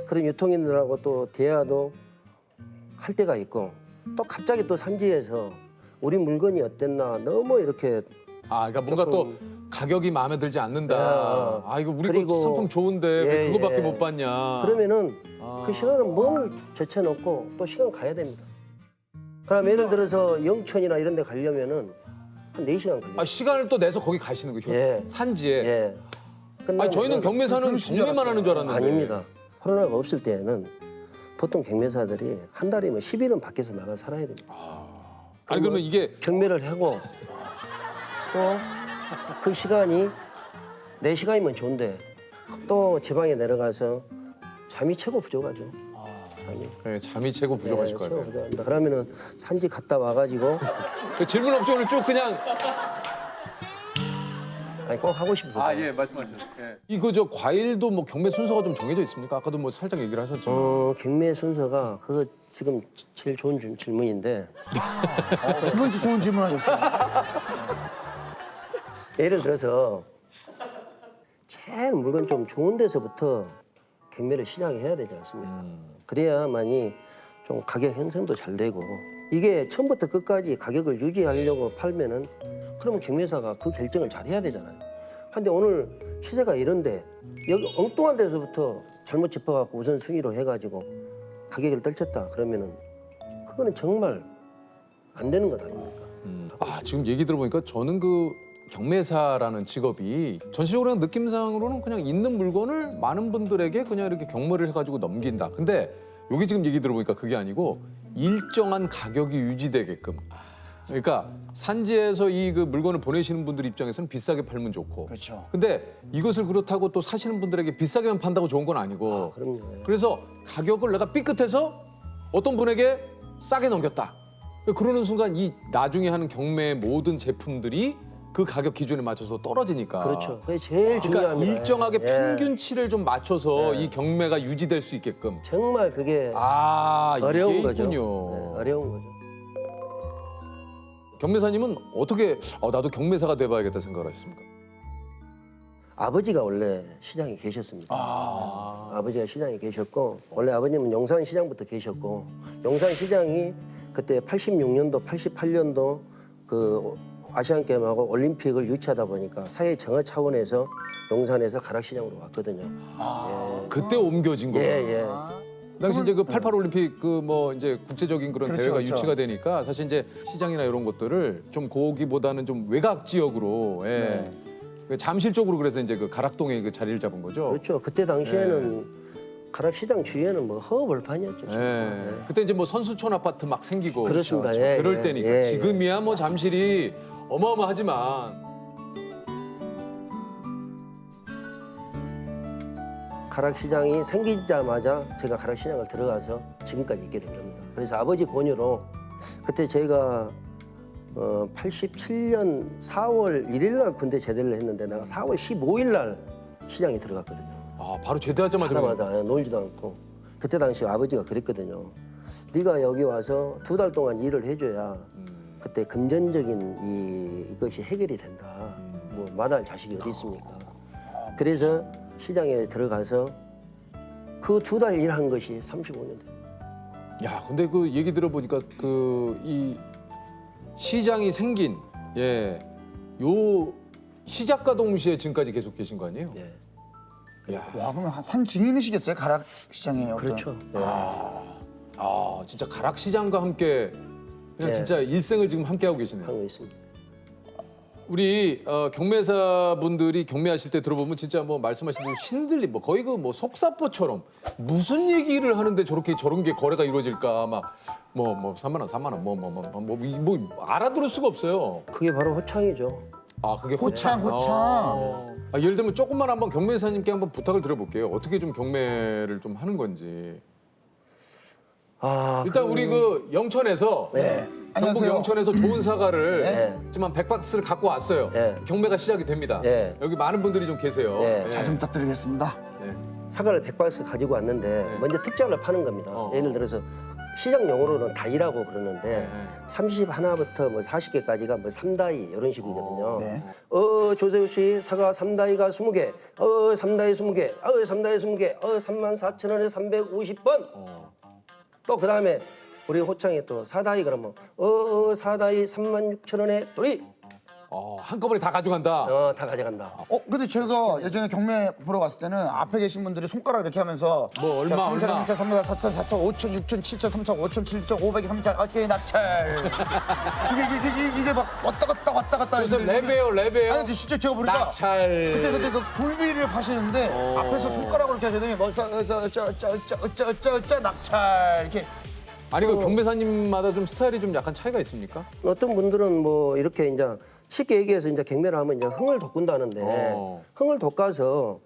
[SPEAKER 11] 그런 유통인들하고 또 대화도 할 때가 있고 또 갑자기 또 산지에서 우리 물건이 어땠나 너무 이렇게
[SPEAKER 1] 그러니까 뭔가 또 가격이 마음에 들지 않는다. 이거 우리
[SPEAKER 11] 그리고
[SPEAKER 1] 거 상품 좋은데 왜 그거밖에 못 받냐.
[SPEAKER 11] 그러면은 그 시간은 몸을 제쳐놓고 또 시간 가야 됩니다. 그럼 예를 들어서 영천이나 이런 데 가려면은 한 4시간 걸려요.
[SPEAKER 1] 시간을 또 내서 거기 가시는 거예요? 산지에? 저희는 경매사는 경매만 하는 줄 알았는데.
[SPEAKER 11] 아닙니다. 코로나가 없을 때에는 보통 경매사들이 한 달이면 10일은 밖에서 나가 살아야 됩니다.
[SPEAKER 1] 그러면 이게
[SPEAKER 11] 경매를 하고 또 그 시간이 4시간이면 좋은데 또 지방에 내려가서 잠이 최고 부족하죠.
[SPEAKER 1] 잠이 최고 부족하실 것 같아요.
[SPEAKER 11] 그러면은 산지 갔다 와가지고
[SPEAKER 1] 질문 없이 오늘 쭉 그냥.
[SPEAKER 11] 꼭 하고 싶어서.
[SPEAKER 1] 예, 말씀하세요. 이거 저 과일도 뭐 경매 순서가 좀 정해져 있습니까? 아까도 뭐 살짝 얘기를 하셨죠.
[SPEAKER 11] 경매 순서가 그거 지금 제일 좋은 질문인데.
[SPEAKER 3] 두 번째 좋은 질문 하셨어요.
[SPEAKER 11] 예를 들어서 제일 물건 좀 좋은 데서부터 경매를 시작해야 되지 않습니까? 그래야만이 좀 가격 형성도 잘 되고 이게 처음부터 끝까지 가격을 유지하려고 팔면은 그러면 경매사가 그 결정을 잘 해야 되잖아요. 근데 오늘 시세가 이런데 여기 엉뚱한 데서부터 잘못 짚어갖고 우선순위로 해가지고 가격을 떨쳤다 그러면은 그거는 정말 안 되는 것 아닙니까?
[SPEAKER 1] 지금 얘기 들어보니까 저는 그 경매사라는 직업이 전체적으로 그냥 느낌상으로는 그냥 있는 물건을 많은 분들에게 그냥 이렇게 경매를 해가지고 넘긴다. 근데 여기 지금 얘기 들어보니까 그게 아니고 일정한 가격이 유지되게끔. 그러니까 산지에서 이 그 물건을 보내시는 분들 입장에서는 비싸게 팔면 좋고.
[SPEAKER 3] 그렇죠.
[SPEAKER 1] 근데 이것을 그렇다고 또 사시는 분들에게 비싸게만 판다고 좋은 건 아니고.
[SPEAKER 11] 그럼요.
[SPEAKER 1] 그래서 가격을 내가 삐끗해서 어떤 분에게 싸게 넘겼다. 그러는 순간 이 나중에 하는 경매의 모든 제품들이 그 가격 기준에 맞춰서 떨어지니까.
[SPEAKER 11] 그렇죠. 그게 제일 중요합니다.
[SPEAKER 1] 그러니까 일정하게
[SPEAKER 11] 예.
[SPEAKER 1] 평균치를 좀 맞춰서 이 경매가 유지될 수 있게끔.
[SPEAKER 11] 정말 그게
[SPEAKER 1] 어려운
[SPEAKER 11] 이게
[SPEAKER 1] 거죠.
[SPEAKER 11] 있군요. 어려운 거죠.
[SPEAKER 1] 경매사님은 어떻게 나도 경매사가 돼봐야겠다 생각을 하셨습니까?
[SPEAKER 11] 아버지가 원래 시장에 계셨습니다. 아버지가 시장에 계셨고 원래 아버님은 용산시장부터 계셨고 용산시장이 그때 86년도, 88년도 그 아시안게임하고 올림픽을 유치하다 보니까 사회 정화 차원에서 용산에서 가락시장으로 왔거든요.
[SPEAKER 1] 그때 옮겨진 거예요.
[SPEAKER 11] 예.
[SPEAKER 1] 그 당시 이제 그 88 올림픽 그 뭐 이제 국제적인 그런
[SPEAKER 3] 그렇죠,
[SPEAKER 1] 대회가
[SPEAKER 3] 그렇죠.
[SPEAKER 1] 유치가 되니까 사실 이제 시장이나 이런 것들을 좀 거기보다는 좀 외곽 지역으로 잠실 쪽으로 그래서 이제 그 가락동에 그 자리를 잡은 거죠.
[SPEAKER 11] 그렇죠. 그때 당시에는 가락시장 주위에는 뭐 허허벌판이었죠.
[SPEAKER 1] 그때 이제 뭐 선수촌 아파트 막 생기고
[SPEAKER 11] 그렇습니다.
[SPEAKER 1] 그럴 때니까
[SPEAKER 11] 예.
[SPEAKER 1] 지금이야 뭐 잠실이 어마어마하지만
[SPEAKER 11] 가락시장이 생기자마자 제가 가락시장을 들어가서 지금까지 있게 된 겁니다. 그래서 아버지 권유로 그때 제가 87년 4월 1일 날 군대 제대를 했는데 내가 4월 15일 날 시장에 들어갔거든요.
[SPEAKER 1] 아 바로 제대하자마자.
[SPEAKER 11] 하나마다 놀지도 않고. 그때 당시 아버지가 그랬거든요. 네가 여기 와서 2달 동안 일을 해줘야 그때 금전적인 이것이 해결이 된다. 뭐 마다할 자식이 어디 있습니까? 그래서 시장에 들어가서 그 2달 일한 것이 35년 됐어요.
[SPEAKER 1] 야, 근데 그 얘기 들어보니까 그 이 시장이 생긴 요 시작과 동시에 지금까지 계속 계신 거 아니에요?
[SPEAKER 11] 예.
[SPEAKER 1] 야,
[SPEAKER 3] 와 그러면 산 증인이시겠어요? 가락시장에.
[SPEAKER 11] 그렇죠. 예.
[SPEAKER 1] 아 진짜 가락 시장과 함께 그냥 진짜 일생을 지금 함께 하고 계시네요.
[SPEAKER 11] 하고 있습니다.
[SPEAKER 1] 우리 경매사 분들이 경매하실 때 들어보면 진짜 뭐 말씀하신 대로 신들리 뭐 거의 그 뭐 속사포처럼 무슨 얘기를 하는데 저런 게 거래가 이루어질까 막 뭐 3만 원, 4만 원 뭐 알아들을 수가 없어요.
[SPEAKER 11] 그게 바로 호창이죠.
[SPEAKER 1] 아 그게
[SPEAKER 3] 호창.
[SPEAKER 1] 예를 들면 조금만 한번 경매사님께 한번 부탁을 드려볼게요. 어떻게 좀 경매를 좀 하는 건지. 일단 우리 그 영천에서 경북
[SPEAKER 3] 안녕하세요.
[SPEAKER 1] 영천에서 좋은 사과를 지금 한 100박스를 갖고 왔어요. 경매가 시작이 됩니다. 여기 많은 분들이 좀 계세요.
[SPEAKER 3] 잘 좀 부탁드리겠습니다.
[SPEAKER 11] 사과를 100박스 가지고 왔는데 먼저 특장을 파는 겁니다. 예를 들어서 시장 용어로는 다이라고 그러는데 31부터 뭐 40개까지가 뭐 3다이 이런 식이거든요. 조세호 씨 사과 3다이가 20개, 3다이 20개, 3다이 20개, 34,000원에 350번. 또 그다음에 우리 호창에 또 4다이 그러면 4다이 36,000원에 돌이.
[SPEAKER 1] 한꺼번에 다 가져간다.
[SPEAKER 11] 다 가져간다.
[SPEAKER 3] 근데 제가 예전에 경매 보러 갔을 때는 앞에 계신 분들이 손가락 이렇게 하면서
[SPEAKER 1] 뭐 얼마,
[SPEAKER 3] 3차, 3차, 3차, 4차, 4차, 5천, 6천, 7천, 3천, 5천, 7천, 500, 3천, 오케이 낙찰. 이게 막 왔다 갔다.
[SPEAKER 1] 그래서 레벨이에요.
[SPEAKER 3] 아니 진짜 제가 보니까
[SPEAKER 1] 낙찰.
[SPEAKER 3] 그때 그 굴비를 파시는데 앞에서 손가락으로 이렇게 하시더니 뭐 어쩌 낙찰 이렇게.
[SPEAKER 1] 아니 그 경매사님마다 좀 스타일이 좀 약간 차이가 있습니까?
[SPEAKER 11] 어떤 분들은 뭐 이렇게 이제 쉽게 얘기해서 이제 경매를 하면 이제 흥을 돋군다는데 흥을 돋가서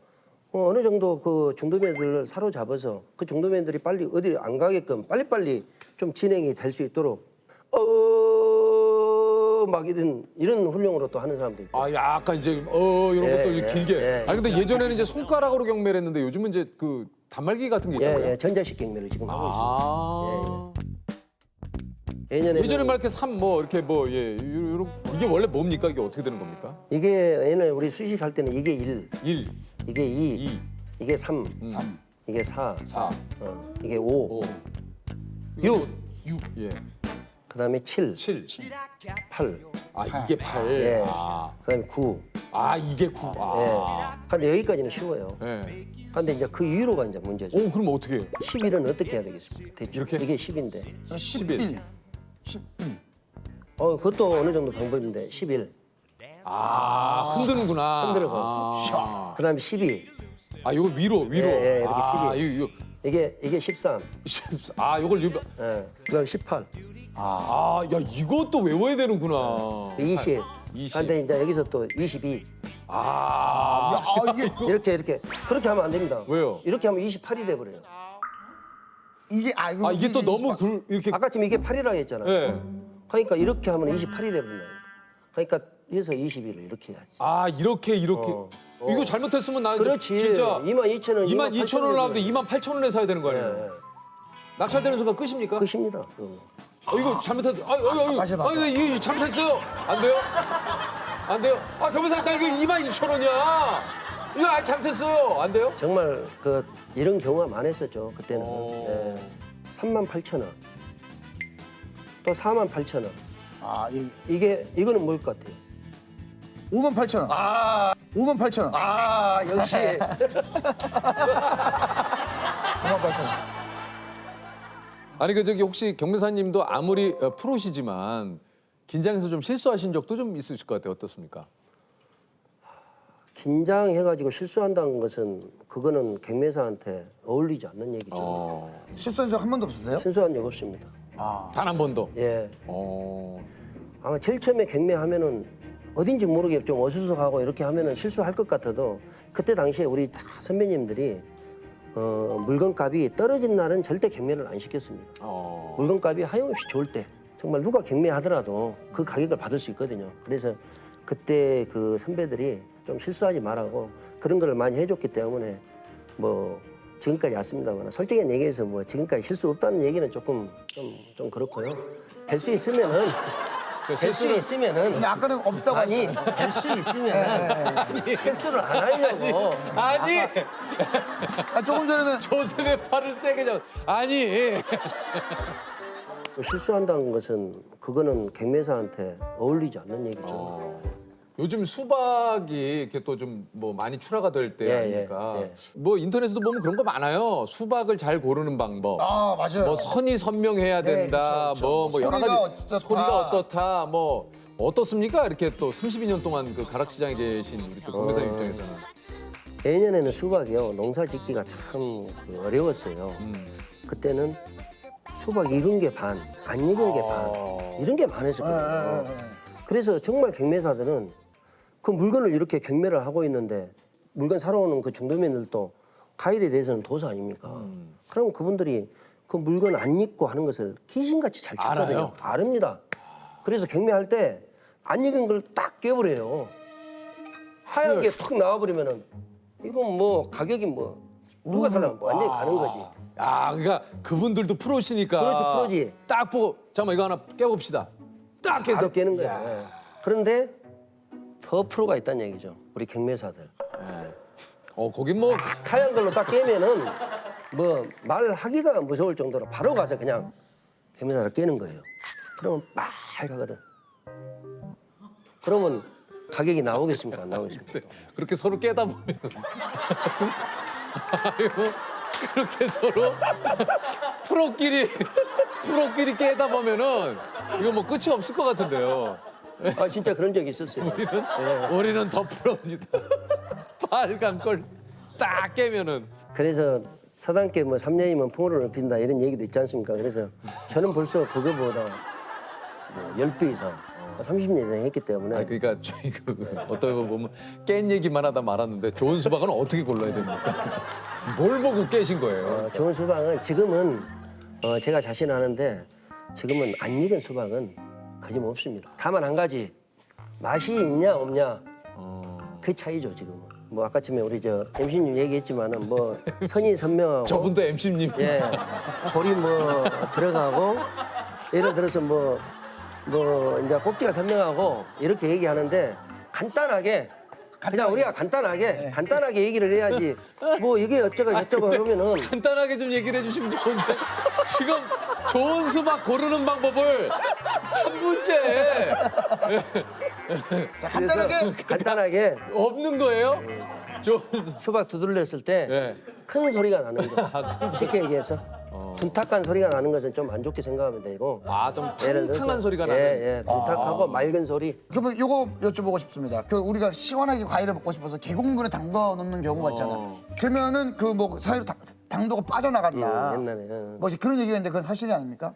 [SPEAKER 11] 어느 정도 그 중도매들을 사로잡아서 그 중도매들이 빨리 어디 안 가게끔 빨리빨리 좀 진행이 될 수 있도록 막 이런 훈령으로 또 하는 사람도 있고.
[SPEAKER 1] 약간 이제 이런 것도 길게. 아니 근데 예전에는 이제 손가락으로 경매를 했는데 요즘은 이제 그 단말기 같은 게 있다고요?
[SPEAKER 11] 전자식 경매를 지금 하고 있습니다.
[SPEAKER 1] 예전에 막 이렇게 이게 원래 뭡니까? 이게 어떻게 되는 겁니까?
[SPEAKER 11] 이게 옛날에 우리 수식할 때는 이게 1, 이게 2, 이게 3, 이게 4, 이게 5, 6,
[SPEAKER 1] 예.
[SPEAKER 11] 그다음에 7, 8.
[SPEAKER 1] 이게 8.
[SPEAKER 11] 그다음에 9.
[SPEAKER 1] 이게 9.
[SPEAKER 11] 근데 여기까지는 쉬워요. 근데 이제 그 위로가 이제 문제죠.
[SPEAKER 1] 그럼 어떻게 해요?
[SPEAKER 11] 11은 어떻게 해야 되겠습니까? 대충.
[SPEAKER 1] 이렇게?
[SPEAKER 11] 이게 10인데.
[SPEAKER 3] 11.
[SPEAKER 11] 그것도 어느 정도 방법인데 11.
[SPEAKER 1] 흔드는구나.
[SPEAKER 11] 흔들어서. 그다음에 12.
[SPEAKER 1] 이거 위로.
[SPEAKER 11] 이렇게 12.
[SPEAKER 1] 이거.
[SPEAKER 11] 이게 13.
[SPEAKER 1] 14. 요걸
[SPEAKER 11] 그다음 18.
[SPEAKER 1] 야 이것도 외워야 되는구나.
[SPEAKER 11] 20. 근데 이제 여기서 또 22. 이렇게 그렇게 하면 안 됩니다.
[SPEAKER 1] 왜요?
[SPEAKER 11] 이렇게 하면 28이 돼 버려요.
[SPEAKER 3] 이게
[SPEAKER 1] 이게 또 너무 이렇게.
[SPEAKER 11] 아까 지금 이게 8이라고 했잖아요. 그러니까 이렇게 하면 28이 돼 버린다. 그러니까 해서 21을 이렇게 해야지.
[SPEAKER 1] 이렇게. 이거 잘못했으면 나
[SPEAKER 11] 그렇지.
[SPEAKER 1] 진짜
[SPEAKER 11] 22,000원.
[SPEAKER 1] 22,000원을 나오는데 28,000원에 사야 되는 거 아니에요? 낙찰되는 순간 끝입니까?
[SPEAKER 11] 끝입니다.
[SPEAKER 1] 이거 잘못했. 이거 잘못했어요. 안 돼요? 안 돼요? 경매사 나 이거 22,000원이야. 이거 잘못했어요. 안 돼요?
[SPEAKER 11] 정말 이런 경우가 많았었죠. 그때는. 38,000원. 또 48,000원. 이거는 뭘 것 같아요?
[SPEAKER 3] 58,000원. 58,000원.
[SPEAKER 11] 역시.
[SPEAKER 3] 58,000원.
[SPEAKER 1] 아니 혹시 경매사님도 아무리 프로시지만 긴장해서 좀 실수하신 적도 좀 있으실 것 같아요. 어떻습니까?
[SPEAKER 11] 긴장해가지고 실수한다는 것은 그거는 경매사한테 어울리지 않는 얘기죠.
[SPEAKER 3] 실수한 적 한 번도 없으세요?
[SPEAKER 11] 실수한 적 없습니다.
[SPEAKER 1] 단 한 번도?
[SPEAKER 11] 예. 아마 제일 처음에 경매하면은 어딘지 모르게 좀 어수선하고 이렇게 하면은 실수할 것 같아도 그때 당시에 우리 다 선배님들이 물건값이 떨어진 날은 절대 경매를 안 시켰습니다. 물건값이 하염없이 좋을 때 정말 누가 경매하더라도 그 가격을 받을 수 있거든요. 그래서 그때 그 선배들이 좀 실수하지 말라고 그런 걸 많이 해줬기 때문에 뭐 지금까지 왔습니다만 솔직히 얘기해서 뭐 지금까지 실수 없다는 얘기는 조금 좀 그렇고요. 될 수 있으면은 될 수 있으면은
[SPEAKER 3] 근데 아까는 없다고
[SPEAKER 11] 아니
[SPEAKER 3] 하셨잖아요.
[SPEAKER 11] 될 수 있으면은 실수를 안 하려고
[SPEAKER 1] 아니
[SPEAKER 3] 조금 전에는
[SPEAKER 1] 조셉의 팔을 세게 잡. 아니
[SPEAKER 11] 실수한다는 것은 그거는 경매사한테 어울리지 않는 얘기죠.
[SPEAKER 1] 요즘 수박이 이렇게 또 좀 뭐 많이 출하가 될 때
[SPEAKER 11] 예,
[SPEAKER 1] 아닙니까?
[SPEAKER 11] 예, 예.
[SPEAKER 1] 뭐 인터넷에도 보면 그런 거 많아요. 수박을 잘 고르는 방법.
[SPEAKER 3] 아 맞아요.
[SPEAKER 1] 뭐 선이 선명해야
[SPEAKER 3] 네,
[SPEAKER 1] 된다.
[SPEAKER 3] 그쵸, 그쵸.
[SPEAKER 1] 뭐 여러
[SPEAKER 3] 소리가
[SPEAKER 1] 가지
[SPEAKER 3] 어떻다.
[SPEAKER 1] 소리가 어떻다. 뭐 어떻습니까? 이렇게 또 32년 동안 그 가락시장에 계신 우리 또 경매사 입장에서는.
[SPEAKER 11] 예년에는 수박이요 농사 짓기가 참 어려웠어요. 그때는 수박 익은 게 반, 안 익은 게 반, 이런 게 많았었거든요. 그래서 정말 경매사들은 그 물건을 이렇게 경매를 하고 있는데 물건 사러 오는 그 중도면들도 과일에 대해서는 도사 아닙니까? 그럼 그분들이 그 물건 안 익고 하는 것을 귀신같이 잘 찾거든요.
[SPEAKER 1] 알아요?
[SPEAKER 11] 아릅니다. 그래서 경매할 때 안 익은 걸 딱 깨버려요. 하얗게 턱 나와버리면은 이건 뭐 가격이 뭐 누가 살라고 완전히 가는 거지.
[SPEAKER 1] 야, 그러니까 그분들도 프로시니까.
[SPEAKER 11] 그렇지, 프로지.
[SPEAKER 1] 딱 보고 잠깐만 이거 하나 깨봅시다. 딱 깨도
[SPEAKER 11] 바로 깨는 거야. 예. 그런데 더 프로가 있다는 얘기죠. 우리 경매사들.
[SPEAKER 1] 거긴 뭐
[SPEAKER 11] 하얀 걸로 딱 깨면은 뭐 말하기가 무서울 정도로 바로 가서 그냥 경매사를 깨는 거예요. 그러면 빨갛거든. 그러면 가격이 나오겠습니까? 안 나오겠습니까?
[SPEAKER 1] 그렇게 서로 깨다 보면 아이고 그렇게 서로 프로끼리 깨다 보면은 이거 뭐 끝이 없을 것 같은데요.
[SPEAKER 11] 아 진짜 그런 적이 있었어요.
[SPEAKER 1] 우리는 더 프로입니다. 빨간 걸 딱 깨면은
[SPEAKER 11] 그래서 사단계 뭐 3년이면 풍어를 높인다 이런 얘기도 있지 않습니까? 그래서 저는 벌써 그거보다 뭐 10배 이상, 30년 이상 했기 때문에
[SPEAKER 1] 아 그러니까 저희 그 어떤 거 보면 깬 얘기만 하다 말았는데 좋은 수박은 어떻게 골라야 됩니까? 뭘 보고 깨신 거예요?
[SPEAKER 11] 좋은 수박은 지금은 제가 자신하는데 지금은 안 익은 수박은 거짓없습니다. 다만 한 가지 맛이 있냐 없냐 그 차이죠 지금은. 뭐 아까쯤에 우리 저 MC님 얘기했지만은 뭐 선이 선명하고
[SPEAKER 1] 저분도 MC님.
[SPEAKER 11] 예, 골이 뭐 들어가고 예를 들어서 뭐 이제 꼭지가 선명하고 이렇게 얘기하는데 간단하게 그냥 우리가 간단하게 얘기를 해야지 뭐 이게 어쩌고 저쩌고 그러면은
[SPEAKER 1] 간단하게 좀 얘기를 해주시면 좋은데 지금 좋은 수박 고르는 방법을 3분째
[SPEAKER 3] 자,
[SPEAKER 11] 간단하게
[SPEAKER 1] 없는 거예요? 좋은
[SPEAKER 11] 수박 두들렸을 때 큰 소리가 나는 거. 쉽게 얘기해서 둔탁한 소리가 나는 것은 좀 안 좋게 생각하면 되고.
[SPEAKER 1] 좀
[SPEAKER 11] 예를 들어서,
[SPEAKER 1] 탕탕한 소리가 나는.
[SPEAKER 11] 예, 둔탁하고 맑은 소리.
[SPEAKER 3] 그러면 요거 여쭤보고 싶습니다. 그 우리가 시원하게 과일을 먹고 싶어서 계곡물에 담가 놓는 경우가 있잖아요. 그러면은 그 뭐 사이로 당도가 빠져나간다.
[SPEAKER 11] 옛날에.
[SPEAKER 3] 뭐 그런 얘기가 있는데 그건 사실이 아닙니까?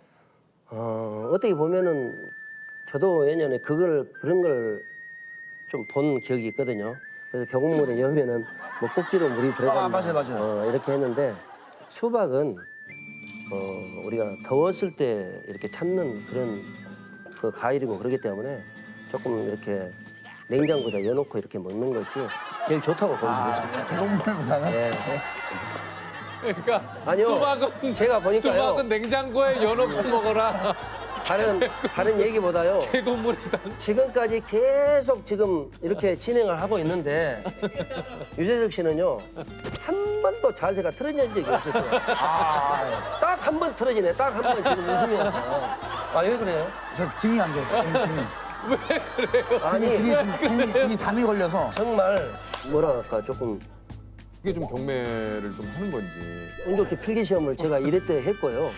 [SPEAKER 11] 어떻게 보면은 저도 예전에 그런 걸 좀 본 기억이 있거든요. 그래서 계곡물에 여면은 뭐 꼭지로 물이 들어간다.
[SPEAKER 3] 맞아요.
[SPEAKER 11] 이렇게 했는데 수박은 우리가 더웠을 때 이렇게 찾는 그런 그 과일이고 그렇기 때문에 조금 이렇게 냉장고에다 여놓고 이렇게 먹는 것이 제일 좋다고 보입니다.
[SPEAKER 3] 계곡물보다는?
[SPEAKER 11] 예.
[SPEAKER 1] 그러니까
[SPEAKER 11] 아니요.
[SPEAKER 1] 수박은
[SPEAKER 11] 제가 보니까요.
[SPEAKER 1] 수박은 냉장고에 여놓고 먹어라.
[SPEAKER 11] 다른 얘기보다요.
[SPEAKER 1] 계곡물에다.
[SPEAKER 11] 지금까지 계속 지금 이렇게 진행을 하고 있는데 유재석 씨는요 한 번도 자세가 틀어진 적이 없었어요. 딱 한 번 틀어지네. 딱 한 번 지금 웃으면서. 왜 그래요?
[SPEAKER 3] 저 등이 안 좋아서. 등이.
[SPEAKER 1] 왜 그래요?
[SPEAKER 3] 아니 등이 담이 걸려서.
[SPEAKER 11] 정말 뭐랄까 조금
[SPEAKER 1] 이게 좀 경매를 좀 하는 건지.
[SPEAKER 11] 운 좋게 필기 시험을 제가 1회 때 했고요.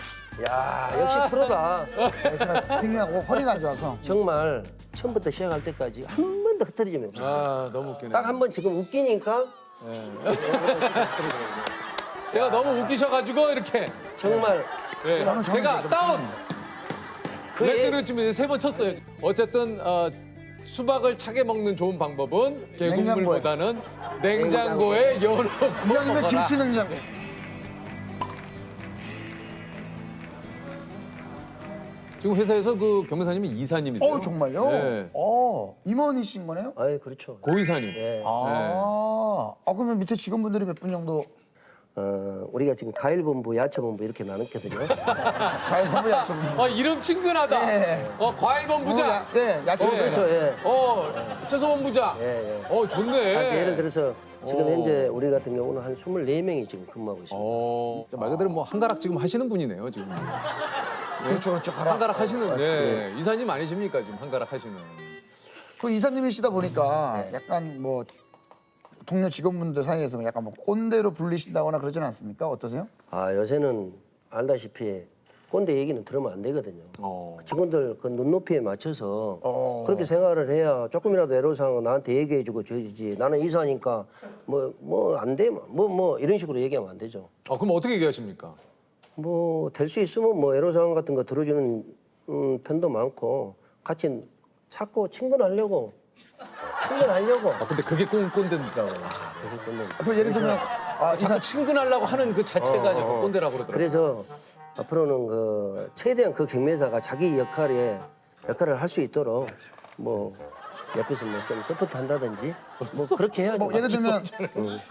[SPEAKER 11] 야 역시 프로다.
[SPEAKER 3] 제가 등이하고 허리가 안 좋아서.
[SPEAKER 11] 정말 처음부터 시작할 때까지 한 번도 흐트러짐이 없었어요.
[SPEAKER 1] 너무 웃기네.
[SPEAKER 11] 딱 한 번 지금 웃기니까
[SPEAKER 1] 제가 너무 웃기셔가지고 이렇게.
[SPEAKER 11] 정말
[SPEAKER 3] 저는
[SPEAKER 1] 제가
[SPEAKER 3] 좀
[SPEAKER 1] 다운.
[SPEAKER 11] 그
[SPEAKER 1] 레슨을 지금 3번 쳤어요. 어쨌든 수박을 차게 먹는 좋은 방법은 계곡물보다는 냉장고에 여놓고
[SPEAKER 3] 이왕이면
[SPEAKER 1] 먹어라.
[SPEAKER 3] 김치 냉장고.
[SPEAKER 1] 지금 회사에서 그 경매사님이 이사님이세요?
[SPEAKER 3] 정말요?
[SPEAKER 1] 네.
[SPEAKER 3] 임원이신 거네요?
[SPEAKER 11] 아, 그렇죠.
[SPEAKER 1] 고이사님.
[SPEAKER 11] 예.
[SPEAKER 3] 그러면 밑에 직원분들이 몇 분 정도?
[SPEAKER 11] 우리가 지금 과일본부, 야채본부 이렇게 나눴거든요.
[SPEAKER 3] 과일본부, 야채본부.
[SPEAKER 1] 이름 친근하다.
[SPEAKER 3] 네.
[SPEAKER 1] 과일본부장.
[SPEAKER 3] 야채본부.
[SPEAKER 11] 그렇죠. 예.
[SPEAKER 1] 채소본부장.
[SPEAKER 11] 예.
[SPEAKER 1] 좋네.
[SPEAKER 11] 예를 들어서 지금 현재 우리 같은 경우는 한 24명이 지금 근무하고 있습니다.
[SPEAKER 1] 말 그대로 뭐 한가락 지금 하시는 분이네요, 지금.
[SPEAKER 3] 그렇죠.
[SPEAKER 1] 한가락 하시는. 네. 이사님 아니십니까, 지금 한가락 하시는.
[SPEAKER 3] 그 이사님이시다 보니까 약간 뭐 동료 직원분들 사이에서 약간 뭐 꼰대로 불리신다거나 그러진 않습니까? 어떠세요?
[SPEAKER 11] 요새는 알다시피 꼰대 얘기는 들으면 안 되거든요. 직원들 그 눈높이에 맞춰서 그렇게 생활을 해야 조금이라도 애로사항 나한테 얘기해주고 저지. 나는 이사니까 뭐 안 돼, 뭐 이런 식으로 얘기하면 안 되죠.
[SPEAKER 1] 그럼 어떻게 얘기하십니까?
[SPEAKER 11] 뭐 될 수 있으면 뭐 애로사항 같은 거 들어주는 편도 많고 같이 찾고 친근하려고.
[SPEAKER 1] 근데 그게 꼰대니까.
[SPEAKER 3] 그 예를 들면
[SPEAKER 1] 자꾸 친근하려고 하는 그 자체가 자꾸 꼰대라고 그러더라고요.
[SPEAKER 11] 그래서 앞으로는 그 최대한 그 경매사가 자기 역할을 할 수 있도록 뭐 옆에서 뭐 좀 서포트 한다든지 뭐 그렇게 해야죠.
[SPEAKER 3] 뭐 예를 들면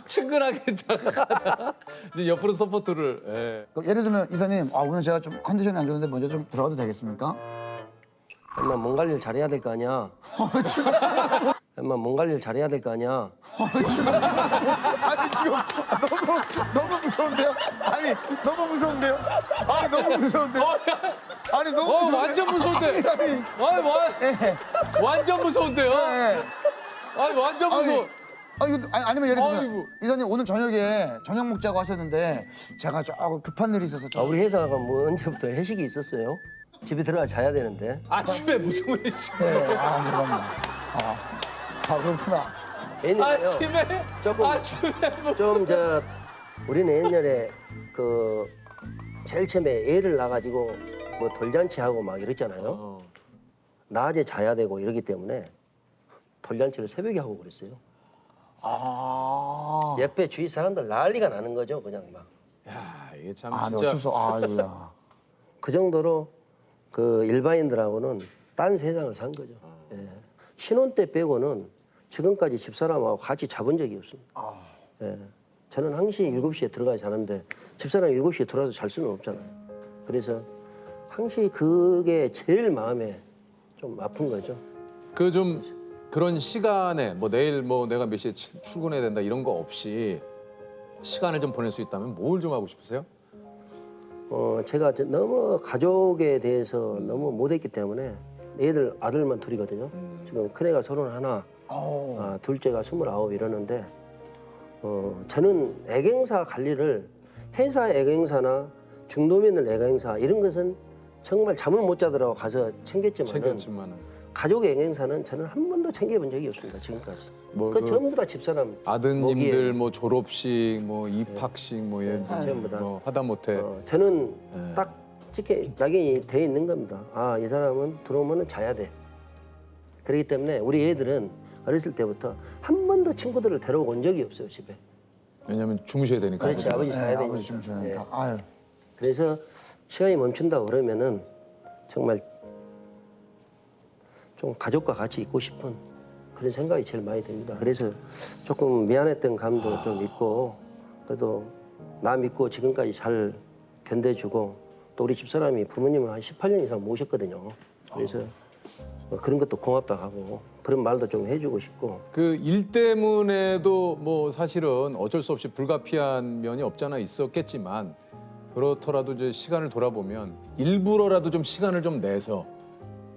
[SPEAKER 1] 친근하게 다가가다가 이제 옆으로 서포트를.
[SPEAKER 3] 예를 들면 이사님 오늘 제가 좀 컨디션이 안 좋은데 먼저 좀 들어가도 되겠습니까?
[SPEAKER 11] 엄마 몸 관리를 잘해야 될 거 아니야. 엄마 몸 관리를 잘해야 될 거 아니야.
[SPEAKER 3] 아니 지금 너무 무서운데요? 아니 너무 무서운데요? 아니 너무 무서운데? 아니 너무 무서운데?
[SPEAKER 1] 완전 무서운데? 완전 무서운데요? 완전 무서워.
[SPEAKER 3] 아니면 예를 들면 이사님 오늘 저녁에 저녁 먹자고 하셨는데 제가 조금 급한 일이 있어서
[SPEAKER 11] 우리 회사가 뭐 언제부터 회식이 있었어요? 집에 들어가 자야 되는데.
[SPEAKER 1] 아침에 무슨 일이 있어요?
[SPEAKER 3] 그럼요. 그렇구나.
[SPEAKER 1] 아침에
[SPEAKER 11] 우리는 옛날에 그 제일 처음에 애를 낳아가지고 뭐 돌잔치하고 막 이랬잖아요. 낮에 자야 되고 이러기 때문에 돌잔치를 새벽에 하고 그랬어요. 옆에 주위 사람들 난리가 나는 거죠, 그냥 막.
[SPEAKER 1] 야, 이게 참
[SPEAKER 3] 진짜. 아이고야.
[SPEAKER 11] 그 정도로 그 일반인들하고는 딴 세상을 산 거죠. 예. 신혼 때 빼고는 지금까지 집사람하고 같이 자본 적이 없습니다. 예. 저는 항상 7시에 들어가야 자는데 집사람이 7시에 들어와서 잘 수는 없잖아요. 그래서 항상 그게 제일 마음에 좀 아픈 거죠.
[SPEAKER 1] 그 좀 그런 시간에 뭐 내일 뭐 내가 몇 시에 출근해야 된다 이런 거 없이 시간을 좀 보낼 수 있다면 뭘 좀 하고 싶으세요?
[SPEAKER 11] 제가 너무 가족에 대해서 너무 못했기 때문에 아들만 둘이거든요. 지금 큰애가 31, 둘째가 29 이러는데 저는 애경사 관리를 회사 애경사나 중도면을 애경사 이런 것은 정말 잠을 못 자더라고 가서 챙겼지만은 가족 애경사는 저는 한 번도 챙겨본 적이 없습니다 지금까지. 그 전부 다 집사람
[SPEAKER 1] 아드님들 뭐 졸업식, 뭐 입학식, 뭐 예를
[SPEAKER 11] 전부 다.
[SPEAKER 1] 뭐 하다못해
[SPEAKER 11] 저는 딱 찍게 낙인이 돼 있는 겁니다. 이 사람은 들어오면은 자야 돼. 그렇기 때문에 우리 애들은 어렸을 때부터 한 번도 친구들을 데려오고 온 적이 없어요 집에.
[SPEAKER 1] 왜냐면 주무셔야 되니까.
[SPEAKER 11] 그렇지 아버지 자야 되니까.
[SPEAKER 3] 아버지 주무셔야 되니까.
[SPEAKER 11] 그래서 시간이 멈춘다고 그러면은 정말 좀 가족과 같이 있고 싶은 그런 생각이 제일 많이 듭니다. 그래서 조금 미안했던 감도 좀 있고 그래도 나 믿고 지금까지 잘 견뎌주고 또 우리 집사람이 부모님을 한 18년 이상 모셨거든요. 그래서 그런 것도 고맙다 하고 그런 말도 좀 해주고 싶고.
[SPEAKER 1] 그 일 때문에도 뭐 사실은 어쩔 수 없이 불가피한 면이 없잖아 있었겠지만 그렇더라도 이제 시간을 돌아보면 일부러라도 좀 시간을 좀 내서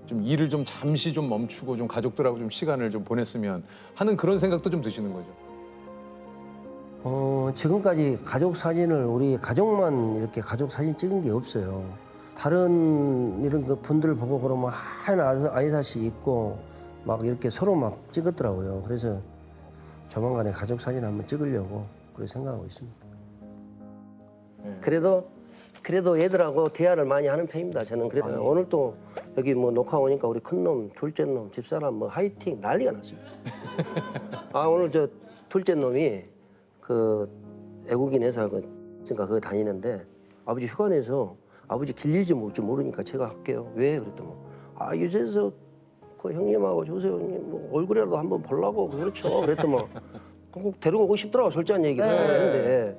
[SPEAKER 1] 좀 일을 좀 잠시 좀 멈추고 좀 가족들하고 좀 시간을 좀 보냈으면 하는 그런 생각도 좀 드시는 거죠.
[SPEAKER 11] 지금까지 가족 사진을 우리 가족만 이렇게 가족 사진 찍은 게 없어요. 다른 이런 그 분들 보고 그러면 한 아이사씨 있고 막 이렇게 서로 막 찍었더라고요. 그래서 조만간에 가족 사진 한번 찍으려고 그렇게 생각하고 있습니다. 그래도 얘들하고 대화를 많이 하는 편입니다. 저는 그래도 오늘 또 여기 뭐 녹화 오니까 우리 큰놈, 둘째 놈, 집사람 뭐 화이팅 난리가 났습니다. 오늘 저 둘째 놈이 그 애국인 회사 그러니까 그거 다니는데 아버지 휴가 내서 아버지 길릴지 모를지 모르니까 제가 할게요. 왜? 그랬더니 유재석 그 형님하고 조세호 형님 뭐 얼굴이라도 한번 보려고 그렇죠. 그랬더니 꼭 데리고 오고 싶더라고 솔직한 얘기를 했는데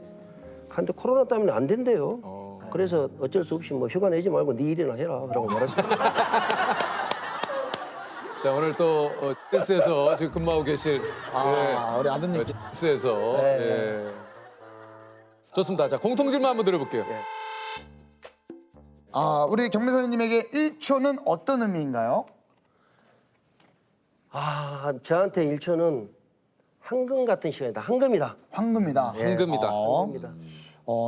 [SPEAKER 11] 근데 코로나 때문에 안 된대요. 그래서 어쩔 수 없이 뭐 휴가 내지 말고 네 일이나 해라 라고 말했습니다.
[SPEAKER 1] 자 오늘 또 댄스에서 지금 근무하고 계실
[SPEAKER 3] 우리 아드님.
[SPEAKER 1] 댄스에서 예. 좋습니다. 자 공통 질문 한번 드려볼게요.
[SPEAKER 3] 우리 경매 선생님에게 1초는 어떤 의미인가요?
[SPEAKER 11] 저한테 1초는 황금 같은 시간이다. 황금이다.
[SPEAKER 3] 황금이다.
[SPEAKER 1] 황금이다.
[SPEAKER 11] 황금이다.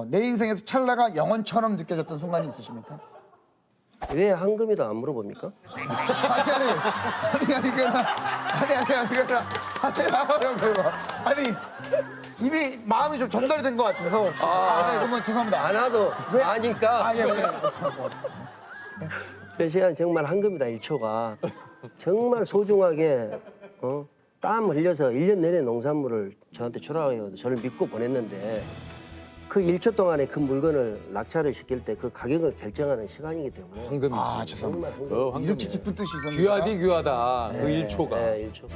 [SPEAKER 3] 내 인생에서 찰나가 영원처럼 느껴졌던 순간이 있으십니까?
[SPEAKER 11] 왜 황금이다 안 물어봅니까?
[SPEAKER 3] 아니 이미 마음이 좀 전달이 된 것 같아서 혹시 그러면 죄송합니다.
[SPEAKER 11] 안 와도
[SPEAKER 3] 왜?
[SPEAKER 11] 아니까.
[SPEAKER 3] 예.
[SPEAKER 11] 그 시간 정말 황금이다 1초가. 정말 소중하게 땀 흘려서 1년 내내 농산물을 저한테 초라하게 저를 믿고 보냈는데 그 1초 동안에 그 물건을 낙찰을 시킬 때 그 가격을 결정하는 시간이기 때문에
[SPEAKER 1] 황금이지.
[SPEAKER 3] 죄송합니다.
[SPEAKER 11] 정말 황금.
[SPEAKER 3] 이렇게 기쁜 뜻이 있었는데
[SPEAKER 1] 귀하디 귀하다. 그 1초가.
[SPEAKER 11] 네, 1초.